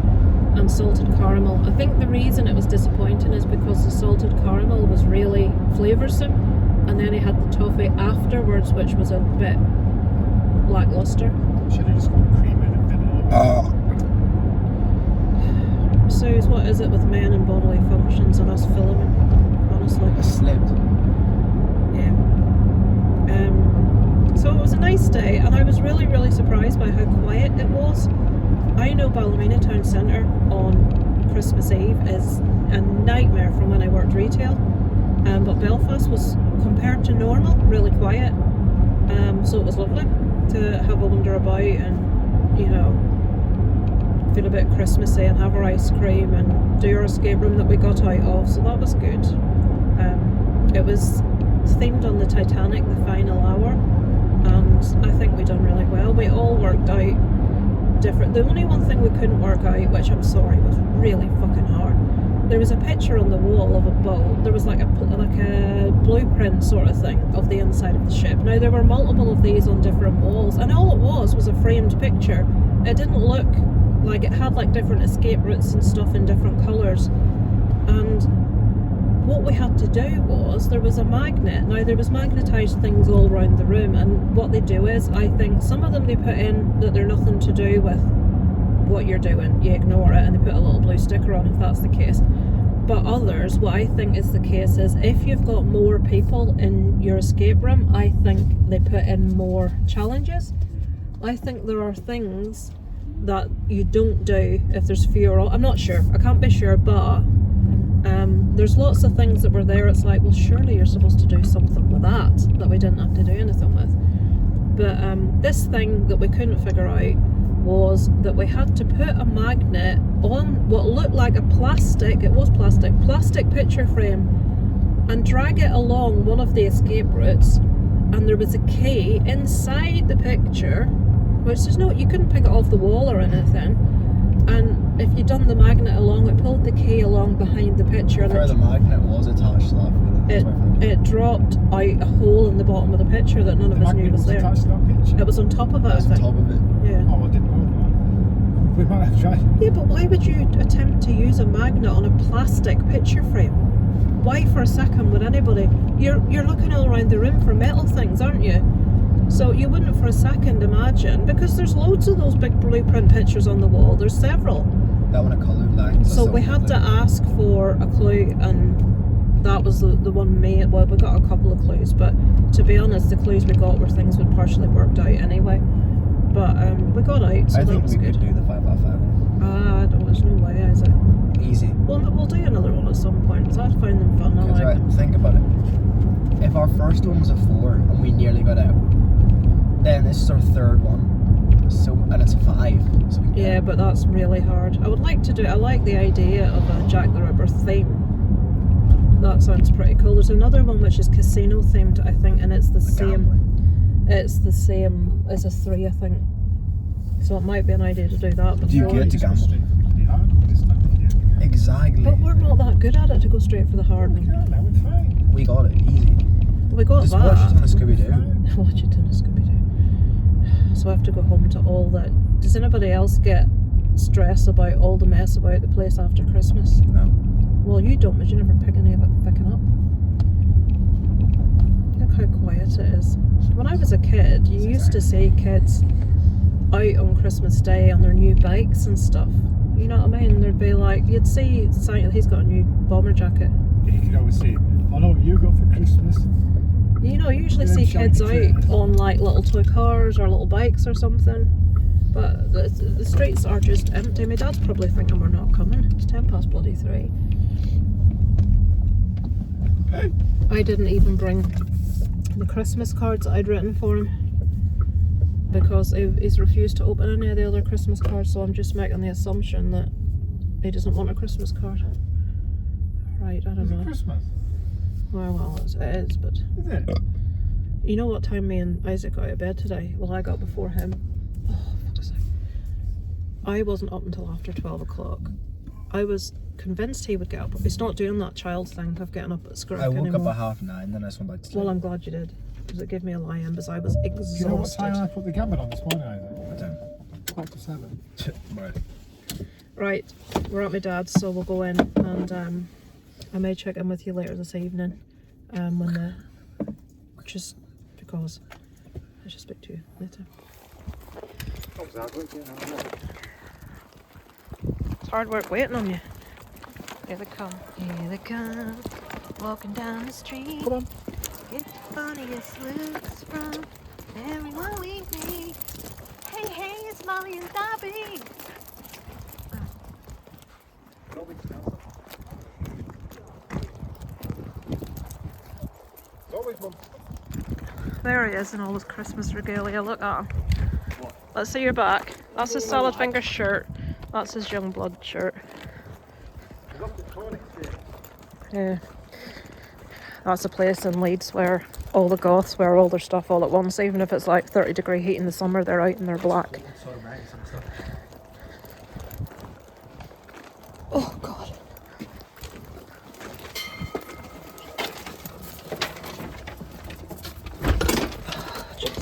and salted caramel. I think the reason it was disappointing is because the salted caramel was really flavoursome, and then he had the toffee afterwards, which was a bit lacklustre. Should have just got cream in and vanilla. So, what is it with men and bodily functions and us filming? Honestly. I slipped. Yeah. So it was a nice day, and I was really, really surprised by how quiet it was. I know Ballymena Town Centre on Christmas Eve is a nightmare from when I worked retail, but Belfast was, compared to normal, really quiet. So it was lovely to have a wander about and, you know, feel a bit Christmassy and have our ice cream and do our escape room that we got out of, so that was good. It was themed on the Titanic, the final hour, and I think we done really well. We all worked out different. The only one thing we couldn't work out, which I'm sorry was really fucking hard, there was a picture on the wall of a boat. There was like a blueprint sort of thing of the inside of the ship. Now there were multiple of these on different walls, and all it was a framed picture. It didn't look like, it had like different escape routes and stuff in different colours. And what we had to do was, there was a magnet. Now there was magnetised things all around the room, and what they do is, I think some of them they put in that they're nothing to do with what you're doing, you ignore it, and they put a little blue sticker on if that's the case. But others, what I think is the case is, if you've got more people in your escape room, I think they put in more challenges. I think there are things that you don't do if there's fewer. I'm not sure, I can't be sure, but there's lots of things that were there. It's like, well, surely you're supposed to do something with that we didn't have to do anything with. But this thing that we couldn't figure out was that we had to put a magnet on what looked like a plastic picture frame and drag it along one of the escape routes, and there was a key inside the picture, which there's no, you couldn't pick it off the wall or anything, and if you'd done the magnet along, it pulled the key along behind the picture, and Where the magnet was attached to that. it dropped out a hole in the bottom of the picture that none of us knew was there. Attached to that picture? It was on top of it, I It was on think. top of it. Yeah. Oh, I didn't know that. We might have tried. Yeah, but why would you attempt to use a magnet on a plastic picture frame? Why for a second would anybody? You're looking all around the room for metal things, aren't you? So you wouldn't for a second imagine, because there's loads of those big blueprint pictures on the wall. There's several. That one, a coloured lines. So we had to ask for a clue, and that was the one made. Well, we got a couple of clues, but to be honest, the clues we got were things we'd partially worked out anyway. But we got out, so I that think was we good. could do the 5x5. Ah, no, there's no way, is it? Easy. Well, we'll do another one at some point, because I find them fun. I Because like them. think about it. If our first one was a 4 and we nearly got out, then this is our third one. So, and it's 5. So we Yeah, but that's really hard. I would like to do. I like the idea of a Jack the Ripper theme. That sounds pretty cool. There's another one which is casino themed, I think, and it's the same. gambling. It's the same as a 3, I think. So it might be an idea to do that. Do you before. get to gamble? Yeah. Exactly. But we're not that good at it to go straight for the hard one. Yeah, no, it's fine. We got it easy. We got Just that. watch it on a Scooby-Doo. Watch it on a Scooby-Doo. So I have to go home to all that. Does anybody else get stress about all the mess about the place after Christmas? No. Well, you don't, but you never pick any of it picking up. Look how quiet it is. When I was a kid, you used to see kids out on Christmas Day on their new bikes and stuff. You know what I mean? There'd be like, you'd see, he's got a new bomber jacket. You could always say, I know what you got for Christmas. You know, you usually Yeah, see shiny kids out trains. on like little toy cars or little bikes or something. But the streets are just empty. My dad's probably thinking we're not coming. It's 3:10. Hey. I didn't even bring the Christmas cards that I'd written for him, because he's refused to open any of the other Christmas cards, so I'm just making the assumption that he doesn't want a Christmas card. Right, I don't Is it know. Christmas? Well, it is, but... Isn't it? You know what time me and Isaac got out of bed today? Well, I got before him. Oh, fuck's sake. I wasn't up until after 12 o'clock. I was convinced he would get up, but he's not doing that child thing of getting up at scrap I woke anymore. up at 9:30, then I just went back to sleep. Well, I'm glad you did, because it gave me a lie-in, because I was exhausted. Do you know what time I put the gambit on this morning, Isaac? What time? 7:15. Right. Right, we're at my dad's, so we'll go in, and I may check in with you later this evening, when the... Just because I should speak to you later. It's hard work waiting on you. Here they come. Here they come. Walking down the street. Come on. Get the funniest looks from everyone we meet. Hey, hey, it's Molly and Dobby. There he is in all his Christmas regalia. Look at him. Let's see your back. That's his Solid Finger shirt. That's his Youngblood shirt. Yeah. That's a place in Leeds where all the goths wear all their stuff all at once, even if it's like 30-degree heat in the summer, they're out and they're black. Oh god.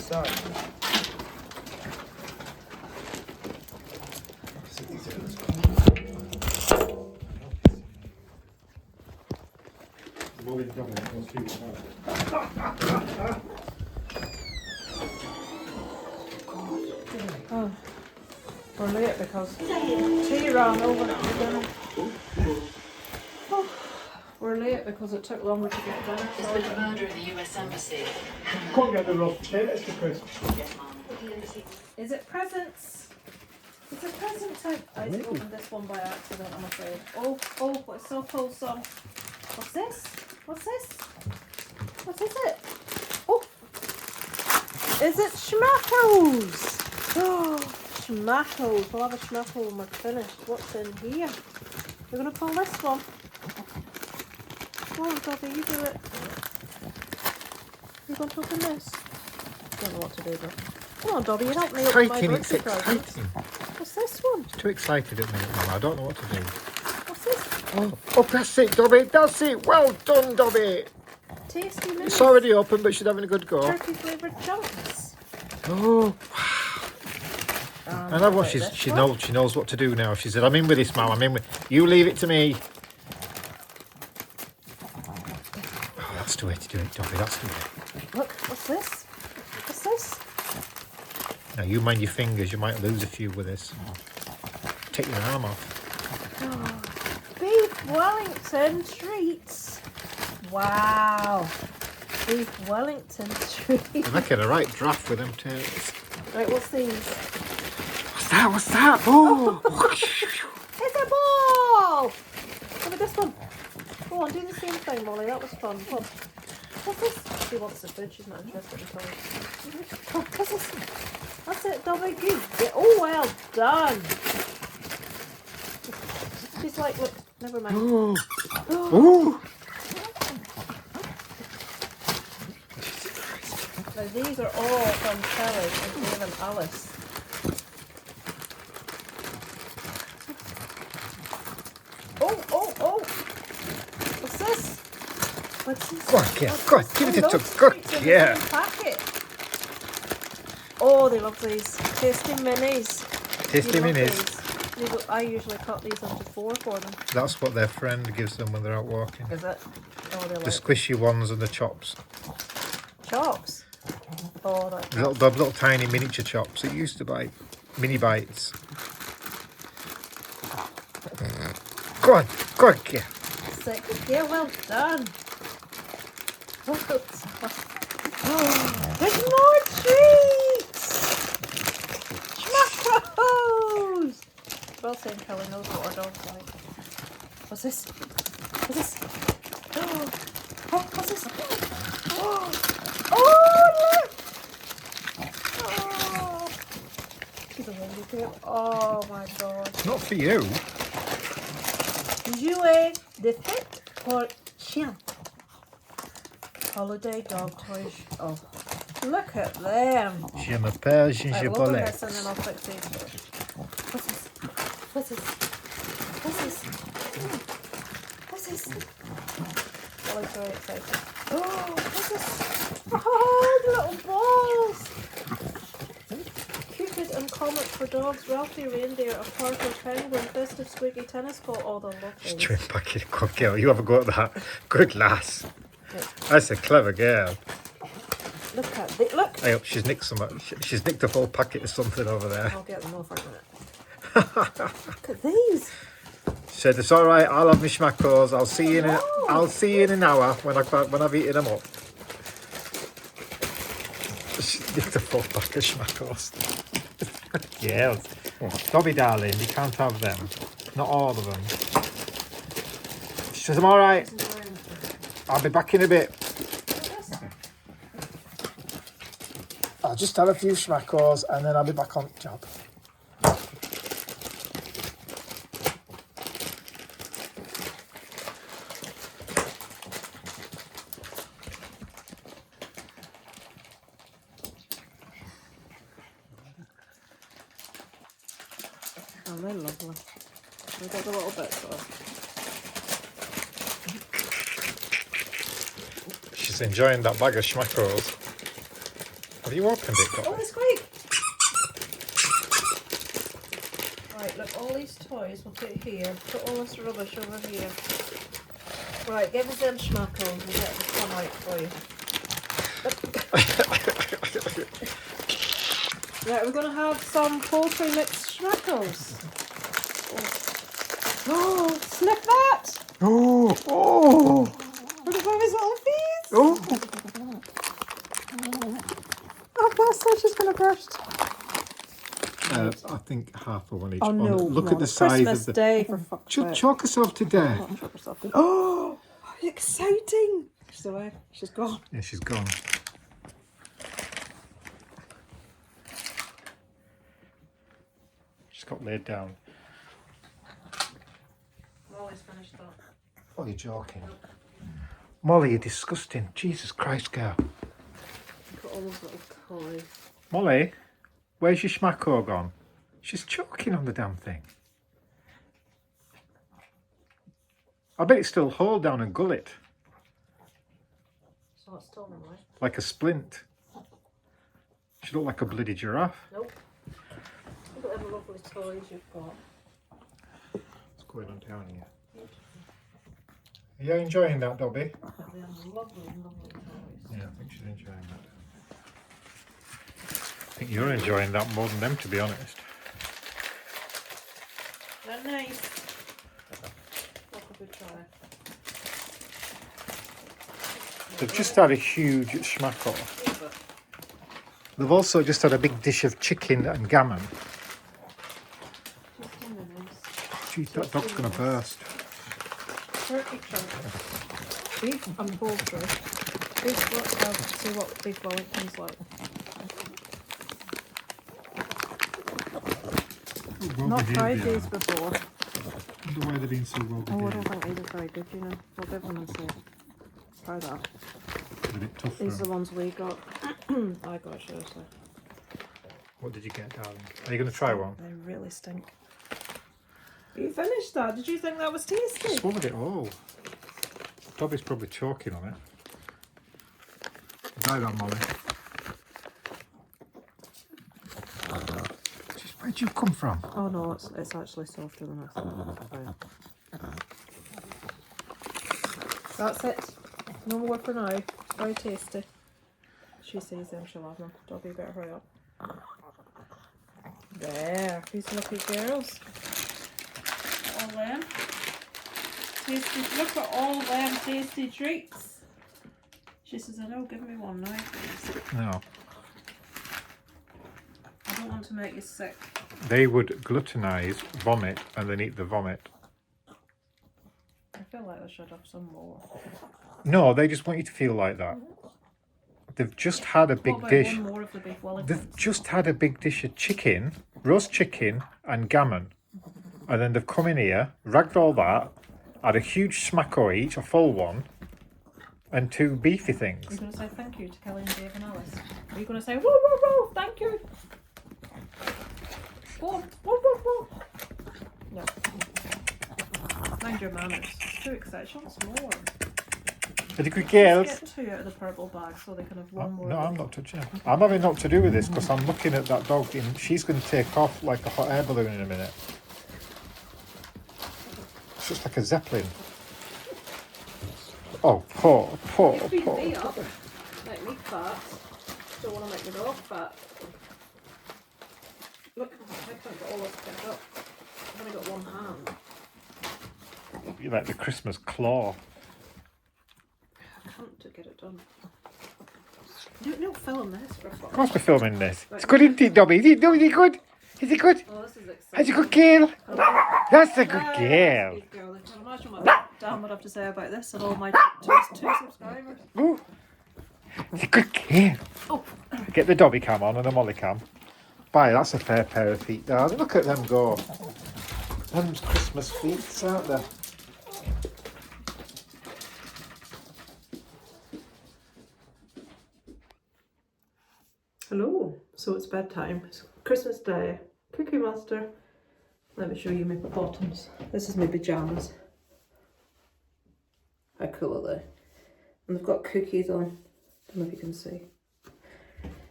Sorry. Oh, we're late because tea ran over at dinner. Oh, we're late because it took longer to get dinner. There's been a murder in the US Embassy. Can't get the roast potatoes to Chris. Yes, Mum. Is it presents? It's a present time. I opened this one by accident, I'm afraid. Oh, it's so wholesome. What's this? What's this? What is it? Oh! Is it schmackos? Oh, schmackos. We'll have a schmacko when we're finished. What's in here? You're going to pull this one. Come on, Dobby, you do it. You're going to open this. Don't know what to do, but... Come on, Dobby, you help me open my birthday presents. What's this one? Too excited at the minute, Mum. I don't know what to do. What's this? Oh, that's it, Dobby. That's it. Well done, Dobby. Tasty minis. It's already open, but she's having a good go. Turkey flavoured chunks. Oh, I love what she knows what to do now. She said, "I'm in with this, Mum. I'm in with you. Leave it to me." Oh, that's the way to do it, Dobby. That's the way. Look, what's this? What's this? Now you mind your fingers. You might lose a few with this. Take your arm off. Oh, beef Wellington treats. Wow. Beef Wellington treats. You're making a right draft with them turtles. Right, what's these? What's that? What's that? Oh! It's a ball! Look at this one. Go on, do the same thing, Molly. That was fun. Come on. What's this? She wants the food. She's not interested in toys. Oh, what's this? That's it, Dobby. Good. Oh, well done. She's like, look, never mind. Oh! Oh! Now these are all from Kelly and Dave and Alice. Oh! What's this? What's this? Go on, Kia. Go on, give it a tug. Good, yeah. Packet. Oh, they love these. Tasty minis. Tasty You love minis. these. I usually cut these into 4 for them. That's what their friend gives them when they're out walking. Is it? Oh, they The like squishy ones and the chops. chops. Oh, that. The little tiny miniature chops that you used to buy. Mini bites. Go on, Kia. Sick. Yeah, well done. There's more treats! Schmackos! Well saying Kelly knows what our dog's like. What's this? What's this? Oh, what's this? Oh, look! Oh. She's a windy too. Oh my god. Not for you. Jouet de fête pour chien. Holiday dog toys. Oh, look at them. Je m'appelle, je Right, we'll open this and then I'll fix these first. What's this? What's this? What's this? What's this? Ollie's very excited. Oh, what's this? Oh, little balls! Cupid and Comet for dogs, Ralphie reindeer, a Parker penguin, festive squeaky tennis ball. Oh, they're lovely. Twin packet. Good girl. You have a go at that. Good lass. That's a clever girl. Look at the look. Hey, she's nicked some. She's nicked a whole packet of something over there. I'll get them over in a minute. Look at these. Said it's all right. I'll have my schmackos. I'll see you in. I'll see you in an hour when I've eaten them up. She nicked a full pack of schmackos. Yeah. Dobby, darling, you can't have them. Not all of them. She says I'm all right. I'll be back in a bit. I'll just have a few schmackos and then I'll be back on the job. Oh, they're lovely. We've got the little bits off. She's enjoying that bag of schmackos. Have you opened it, Dobby? Oh, it's quick! Right, look, all these toys we'll put here. Put all this rubbish over here. Right, give us them schmackles and we'll get the fun out for you. Right, we're going to have some poultry mixed schmackles. Oh, sniff that! Oh, oh, Look at his little face! oh. Oh, bless her, she's going to burst. I think half of one each. Oh no! Look come at the on, size Christmas of the. Day for fuck's sake. Choke herself to death. Choke herself to- Oh, exciting! She's away. She's gone. Yeah, she's gone. She's got laid down. Molly's finished that. Oh, you're joking. Molly, you're disgusting. Jesus Christ, girl. Look at all those little toys. Molly, where's your schmacko gone? She's choking on the damn thing. I bet it's still hold down and gullet. So it's still in the way. Like a splint. She looked like a bloody giraffe. Nope. Look at them lovely toys you've got. What's going on down here? Are you enjoying that, Dobby? They're lovely, lovely toys. Yeah, I think she's enjoying that. I think you're enjoying that more than them, to be honest. They're nice. What could we try? They've just had a huge schmacko. They've also just had a big dish of chicken and gammon. Jeez, that dog's going to burst. Turkey chunk. Beef and poultry. Beef, let's have, see what beef Wellington's like. Not tried these before. I wonder why they've been so well Oh, I don't think these are very good, you know. We'll give them a say. Try that. They're a bit tough. These are the ones we got. I got, should I say. What did you get, darling? Are you going to try one? They really stink. You finished that? Did you think that was tasty? Swallowed it all. Dobby's probably choking on it. Try that, Molly. Just where'd you come from? Oh no, it's actually softer than I thought. That's it. No more for now. Very tasty. She sees them, she'll have them. Dobby, better hurry up. There, these lucky girls. All them. Tasty. Look at all them tasty treats. She says, I know, give me one now, please. No. I don't want to make you sick. They would gluttonize, vomit, and then eat the vomit. I feel like I should have some more. No, they just want you to feel like that. They've just had a big What about dish. one more of the beef Wellingtons? They've just had a big dish of chicken, roast chicken, and gammon. And then they've come in here, ragged all that, had a huge smacko each, a full one, and 2 beefy things. You're going to say thank you to Kelly and Dave and Alice. Are you going to say, woo, woo, woo, thank you? Go on, woo, woo, woo. No. Mind your manners. It's too excited. She wants more. Are they good girls? Get 2 out of the purple bag so they can have one more. No, I'm not touching it. I'm having naught to do with this because I'm looking at that dog and she's going to take off like a hot air balloon in a minute. It's just like a zeppelin. Oh, poor. Feed me up. Make me fat. Don't want to make the dog fat. Look, I can't get all this picked up. I've only got one hand. You like the Christmas claw. I can't get it done. Don't film this for fuck's Of course we're sake. filming this. Right. It's good, isn't it, Dobby? Is it good? Is it good? Oh, this is exciting. That's a good girl. That's a good Ah, girl. good girl. I can imagine what Dan would have to say about this and all my two subscribers. Ooh. It's a good girl. Oh, Get the Dobby cam on and the Molly cam. Bye, that's a fair pair of feet, darling. Look at them go. Them's Christmas feet, aren't they? hello. So it's bedtime. It's Christmas Day. Cookie Master. Let me show you my bottoms. This is my pyjamas. How cool are they? And they've got cookies on. Don't know if you can see.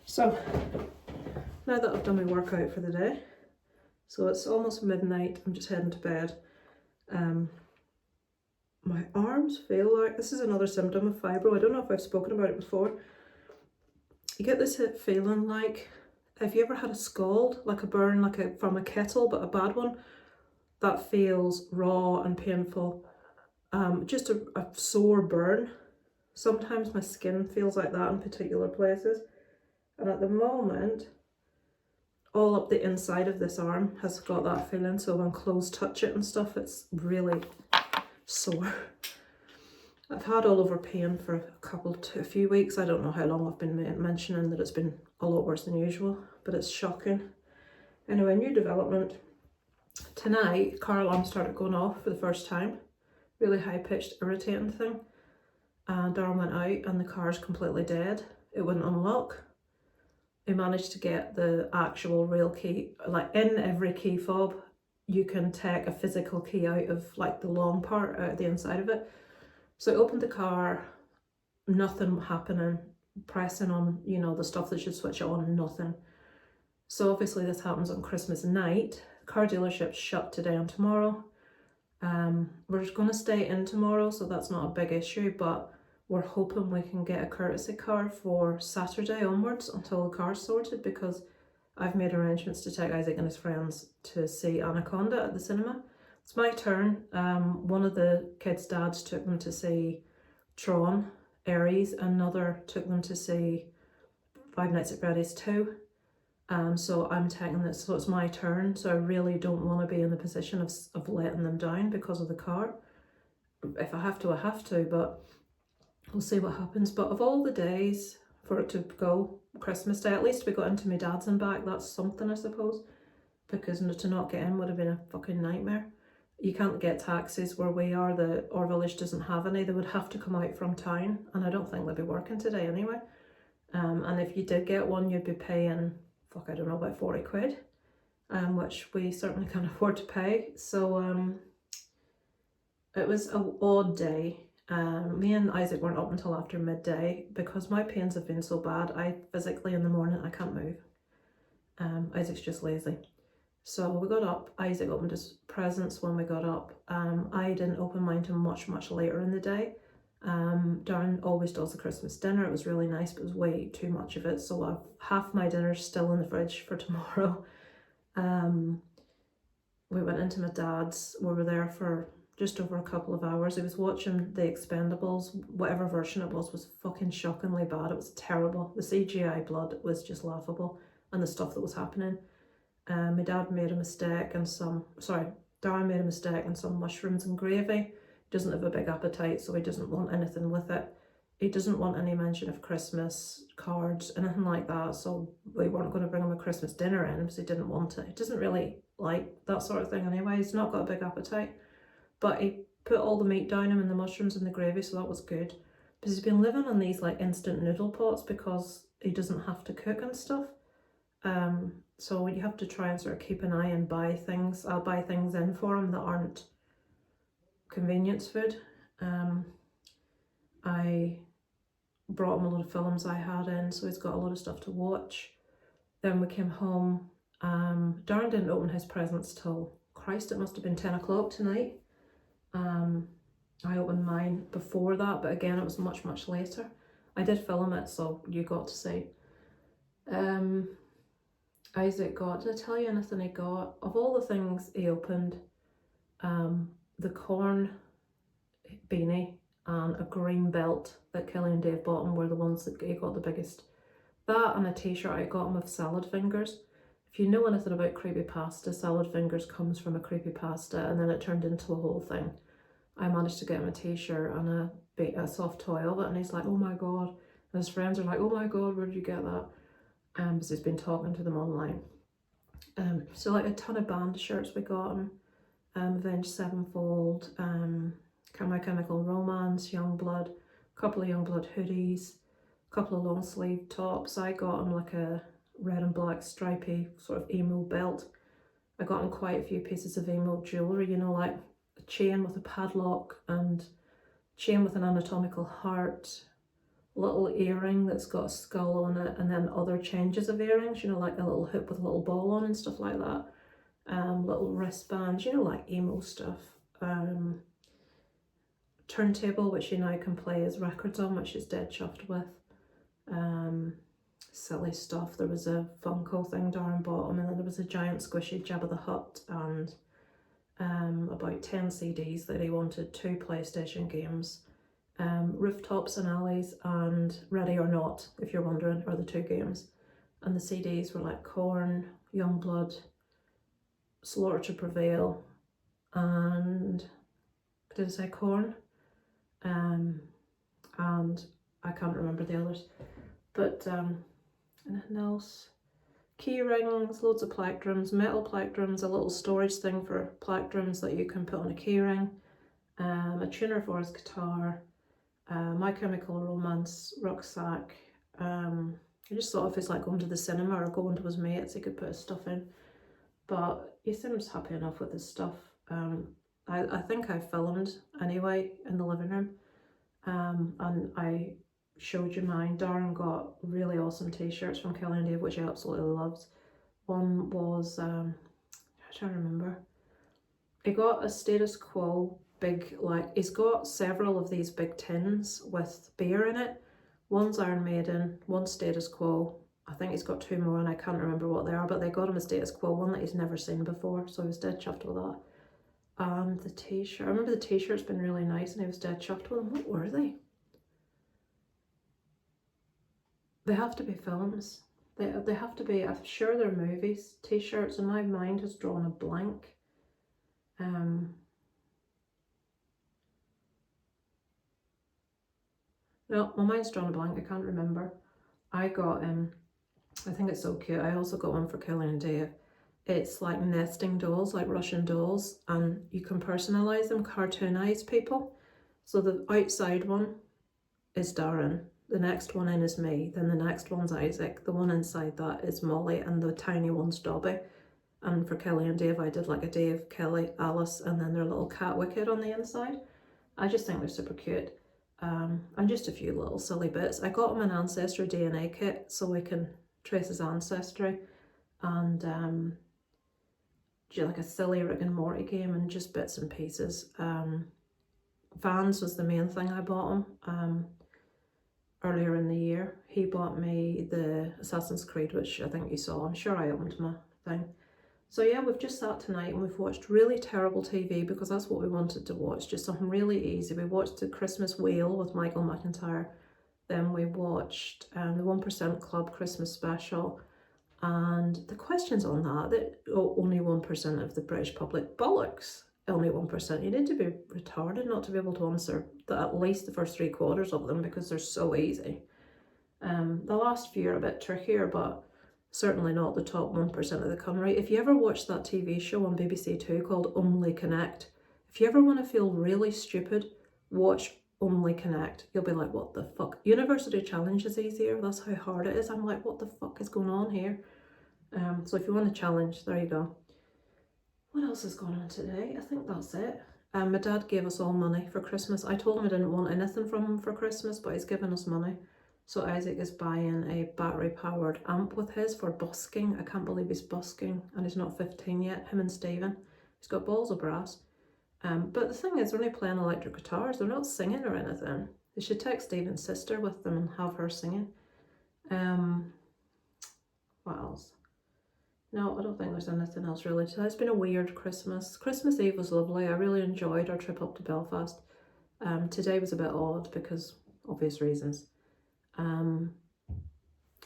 So, now that I've done my workout for the day, so it's almost midnight, I'm just heading to bed. My arms feel like, this is another symptom of fibro. I don't know if I've spoken about it before. You get this feeling like, have you ever had a scald, like a burn, from a kettle, but a bad one? That feels raw and painful. Just a sore burn. Sometimes my skin feels like that in particular places. And at the moment, all up the inside of this arm has got that feeling. So when clothes touch it and stuff, it's really sore. I've had all over pain for a few weeks. I don't know how long I've been mentioning that it's been a lot worse than usual, but it's shocking. Anyway, new development. Tonight, car alarm started going off for the first time. Really high-pitched, irritating thing. And Darren went out and the car's completely dead. It wouldn't unlock. He managed to get the actual real key. Like in every key fob, you can take a physical key out of like the long part out of the inside of it. So I opened the car, nothing happening, pressing on, you know, the stuff that should switch it on, nothing. So obviously this happens on Christmas night. Car dealership's shut today and tomorrow. We're going to stay in tomorrow, so that's not a big issue, but we're hoping we can get a courtesy car for Saturday onwards until the car's sorted, because I've made arrangements to take Isaac and his friends to see Anaconda at the cinema. It's my turn. One of the kids' dads took them to see Tron, Aries, another took them to see Five Nights at Freddy's 2. So I'm taking this, so it's my turn. So I really don't want to be in the position of letting them down because of the car. If I have to, I have to, but we'll see what happens. But of all the days for it to go, Christmas Day, at least we got into my dad's and back. That's something, I suppose, because to not get in would have been a fucking nightmare. You can't get taxis where we are. Our village doesn't have any. They would have to come out from town, and I don't think they'll be working today anyway. And if you did get one, you'd be paying, I don't know, about 40 quid, which we certainly can't afford to pay. So it was an odd day. Me and Isaac weren't up until after midday because my pains have been so bad. I physically in the morning, I can't move. Isaac's just lazy. So we got up. Isaac opened his presents when we got up. I didn't open mine till much later in the day. Darren always does the Christmas dinner. It was really nice, but it was way too much of it. So I've half my dinner still in the fridge for tomorrow. We went into my dad's. We were there for just over a couple of hours. He was watching The Expendables. Whatever version it was fucking shockingly bad. It was terrible. The CGI blood was just laughable, and the stuff that was happening. My dad made a mistake and Darren made a mistake and some mushrooms and gravy. He doesn't have a big appetite, so he doesn't want anything with it. He doesn't want any mention of Christmas cards, anything like that, so we weren't going to bring him a Christmas dinner in because he didn't want it. He doesn't really like that sort of thing anyway. He's not got a big appetite, but he put all the meat down him and the mushrooms and the gravy, so that was good. Because he's been living on these like instant noodle pots because he doesn't have to cook and stuff. So you have to try and sort of keep an eye and buy things. I'll buy things in for him that aren't convenience food. I brought him a lot of films I had in, so he's got a lot of stuff to watch. Then we came home. Darren didn't open his presents till, Christ, it must have been 10 o'clock tonight. I opened mine before that, but again, it was much, much later. I did film it, so you got to see. Isaac got, did I tell you anything he got? Of all the things he opened, the corn beanie and a green belt that Kelly and Dave bought him were the ones that he got the biggest. That and a t-shirt I got him of salad fingers. If you know anything about creepypasta, salad fingers comes from a creepypasta and then it turned into a whole thing. I managed to get him a t-shirt and a soft toy of it, and he's like, oh my god. And his friends are like, oh my god, where did you get that? Because he's been talking to them online. So like a ton of band shirts we got him. Avenged Sevenfold, My Chemical Romance, Youngblood, a couple of Youngblood hoodies, a couple of long sleeve tops. I got him like a red and black stripy sort of emo belt. I got him quite a few pieces of emo jewellery, you know, like a chain with a padlock and chain with an anatomical heart, little earring that's got a skull on it, and then other changes of earrings, you know, like a little hoop with a little ball on and stuff like that. Little wristbands, you know, like emo stuff. Turntable, which you now can play his records on, which is dead chuffed with. Silly stuff. There was a Funko thing Darren bought him, and then there was a giant squishy Jabba the Hutt and about 10 CDs that he wanted, 2 PlayStation games. Rooftops and Alleys and Ready or Not, if you're wondering, are the 2 games. And the CDs were like Korn, Youngblood, Slaughter to Prevail, and did I say Korn? And I can't remember the others. But anything else? Key rings, loads of plectrums, metal plectrums, a little storage thing for plectrums that you can put on a key ring, a tuner for his guitar, My Chemical Romance rucksack. I just thought if he's like going to the cinema or going to his mates, he could put his stuff in. But he seems happy enough with his stuff. I think I filmed anyway in the living room, and I showed you mine. Darren got really awesome t-shirts from Kelly and Dave, which he absolutely loves. One was, I'm trying to remember. He got a Status Quo big, like, he's got several of these big tins with beer in it. One's Iron Maiden, one's Status Quo. I think he's got 2 more and I can't remember what they are, but they got him a Status Quo, one that he's never seen before, so he was dead chuffed with that. And the t-shirt, I remember the t-shirt's been really nice and he was dead chuffed with them. What were they? They have to be films. They have to be, I'm sure they're movies. T-shirts, and my mind has drawn a blank. No, my mind's drawn a blank, I can't remember. I got, I think it's so cute, I also got one for Kelly and Dave. It's like nesting dolls, like Russian dolls, and you can personalise them, cartoonise people. So the outside one is Darren, the next one in is me, then the next one's Isaac, the one inside that is Molly, and the tiny one's Dobby. And for Kelly and Dave, I did like a Dave, Kelly, Alice, and then their little cat Wicked on the inside. I just think they're super cute. And just a few little silly bits. I got him an Ancestry DNA kit so we can trace his ancestry, and like a silly Rick and Morty game and just bits and pieces. Vans was the main thing I bought him earlier in the year. He bought me the Assassin's Creed, which I think you saw. I'm sure I opened my thing. So yeah, we've just sat tonight and we've watched really terrible TV because that's what we wanted to watch, just something really easy. We watched The Christmas Wheel with Michael McIntyre. Then we watched the 1% Club Christmas Special. And the questions on that only 1% of the British public, bollocks, only 1%. You need to be retarded not to be able to answer at least the first 3/4 of them because they're so easy. The last few are a bit trickier, but certainly not the top 1% of the country. If you ever watch that TV show on BBC Two called Only Connect, if you ever want to feel really stupid, watch only connect, you'll be like, what the fuck? University Challenge is easier. That's how hard it is. I'm like, what the fuck is going on here? So if you want a challenge, there you go. What else is going on today? I think that's it. My dad gave us all money for Christmas. I told him I didn't want anything from him for Christmas, but he's given us money. So Isaac is buying a battery-powered amp with his for busking. I can't believe he's busking, and he's not 15 yet, him and Stephen. He's got balls of brass. But the thing is, they're only playing electric guitars. They're not singing or anything. They should take Stephen's sister with them and have her singing. What else? No, I don't think there's anything else really. It's been a weird Christmas. Christmas Eve was lovely. I really enjoyed our trip up to Belfast. Today was a bit odd because obvious reasons.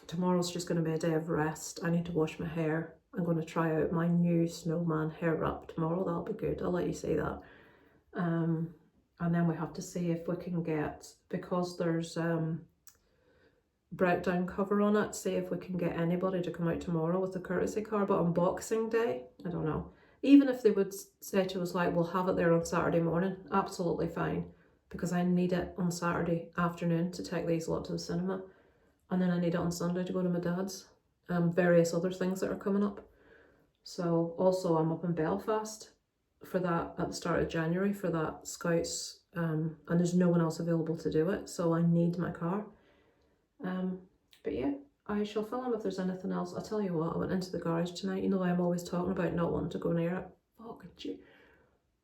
Tomorrow's just going to be a day of rest. I need to wash my hair. I'm going to try out my new snowman hair wrap tomorrow. That'll be good. I'll let you see that. And then we have to see if we can get, because there's breakdown cover on it, see if we can get anybody to come out tomorrow with a courtesy car. But on Boxing Day, I don't know. Even if they would say to us like, we'll have it there on Saturday morning, absolutely fine, because I need it on Saturday afternoon to take these lot to the cinema, and then I need it on Sunday to go to my dad's. Various other things that are coming up. So also I'm up in Belfast for that at the start of January for that Scouts, and there's no one else available to do it, so I need my car. But yeah, I shall film if there's anything else. I'll tell you what, I went into the garage tonight. You know I'm always talking about not wanting to go near it. Fucking gee.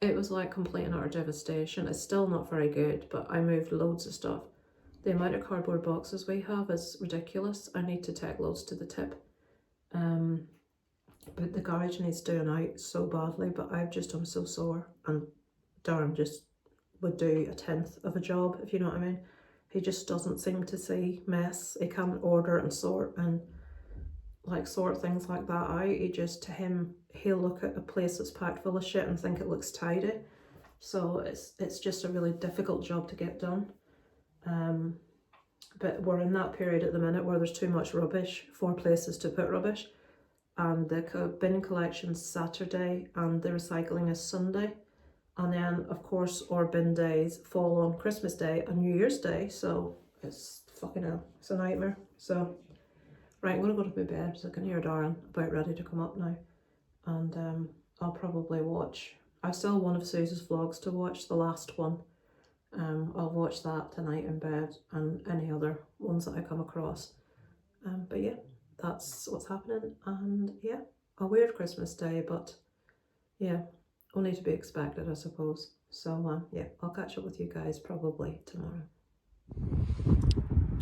It was like complete and utter devastation. It's still not very good, but I moved loads of stuff. The amount of cardboard boxes we have is ridiculous. I need to take loads to the tip. But the garage needs doing out so badly, but I'm so sore, and Darren just would do a 10th of a job, if you know what I mean. He just doesn't seem to see mess. He can't order and sort and like sort things like that out. He just, to him, he'll look at a place that's packed full of shit and think it looks tidy. So it's just a really difficult job to get done. But we're in that period at the minute where there's too much rubbish for places to put rubbish, and the bin collection's Saturday and the recycling is Sunday, and then of course our bin days fall on Christmas Day and New Year's Day, so it's fucking hell, it's a nightmare. So right, I'm gonna go to my bed so I can hear Darren about ready to come up now, and I'll probably watch, I still have one of Susie's vlogs to watch, the last one. I'll watch that tonight in bed, and any other ones that I come across. But yeah, that's what's happening, and yeah, a weird Christmas Day, but yeah, only to be expected, I suppose. So yeah, I'll catch up with you guys probably tomorrow.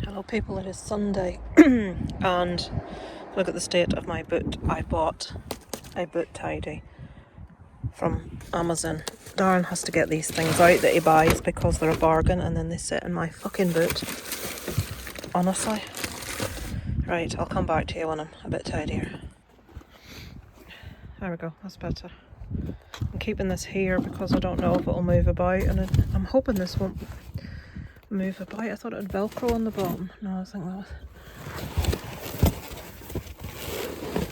Hello people, it is Sunday and look at the state of my boot. I bought a boot tidy from Amazon. Darren has to get these things out that he buys because they're a bargain, and then they sit in my fucking boot. Honestly. Right, I'll come back to you when I'm a bit tidier. There we go, that's better. I'm keeping this here because I don't know if it'll move about, and I'm hoping this won't move about. I thought it would Velcro on the bottom. No, I think that was...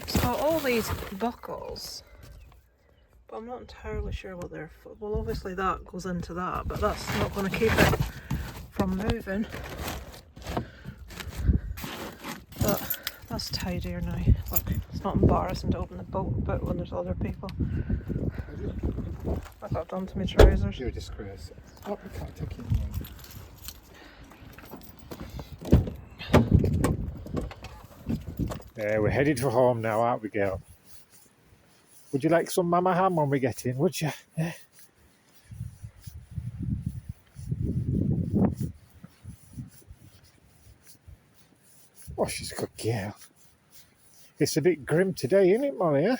It's got all these buckles, but I'm not entirely sure what they're for. Well, obviously that goes into that, but that's not going to keep it from moving. But that's tidier now. Look, it's not embarrassing to open the boat when there's other people. What's that done to my trousers? You're a disgrace. Oh, I can't take it anymore. Yeah, we're headed for home now, aren't we, girl? Would you like some mama ham when we get in, would you? Yeah. Oh, she's a good girl. It's a bit grim today, isn't it, Molly? Eh?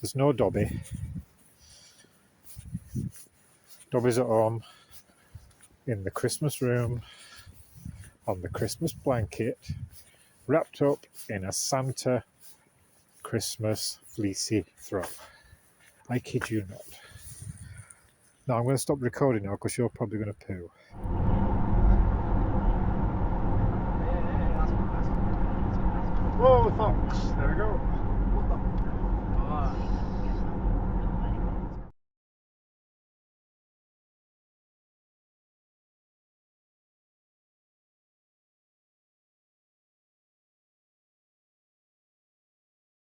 There's no Dobby. Dobby's at home in the Christmas room on the Christmas blanket, wrapped up in a Santa Christmas fleecy throw. I kid you not. Now I'm going to stop recording now because you're probably going to poo. Whoa, fox! There we go.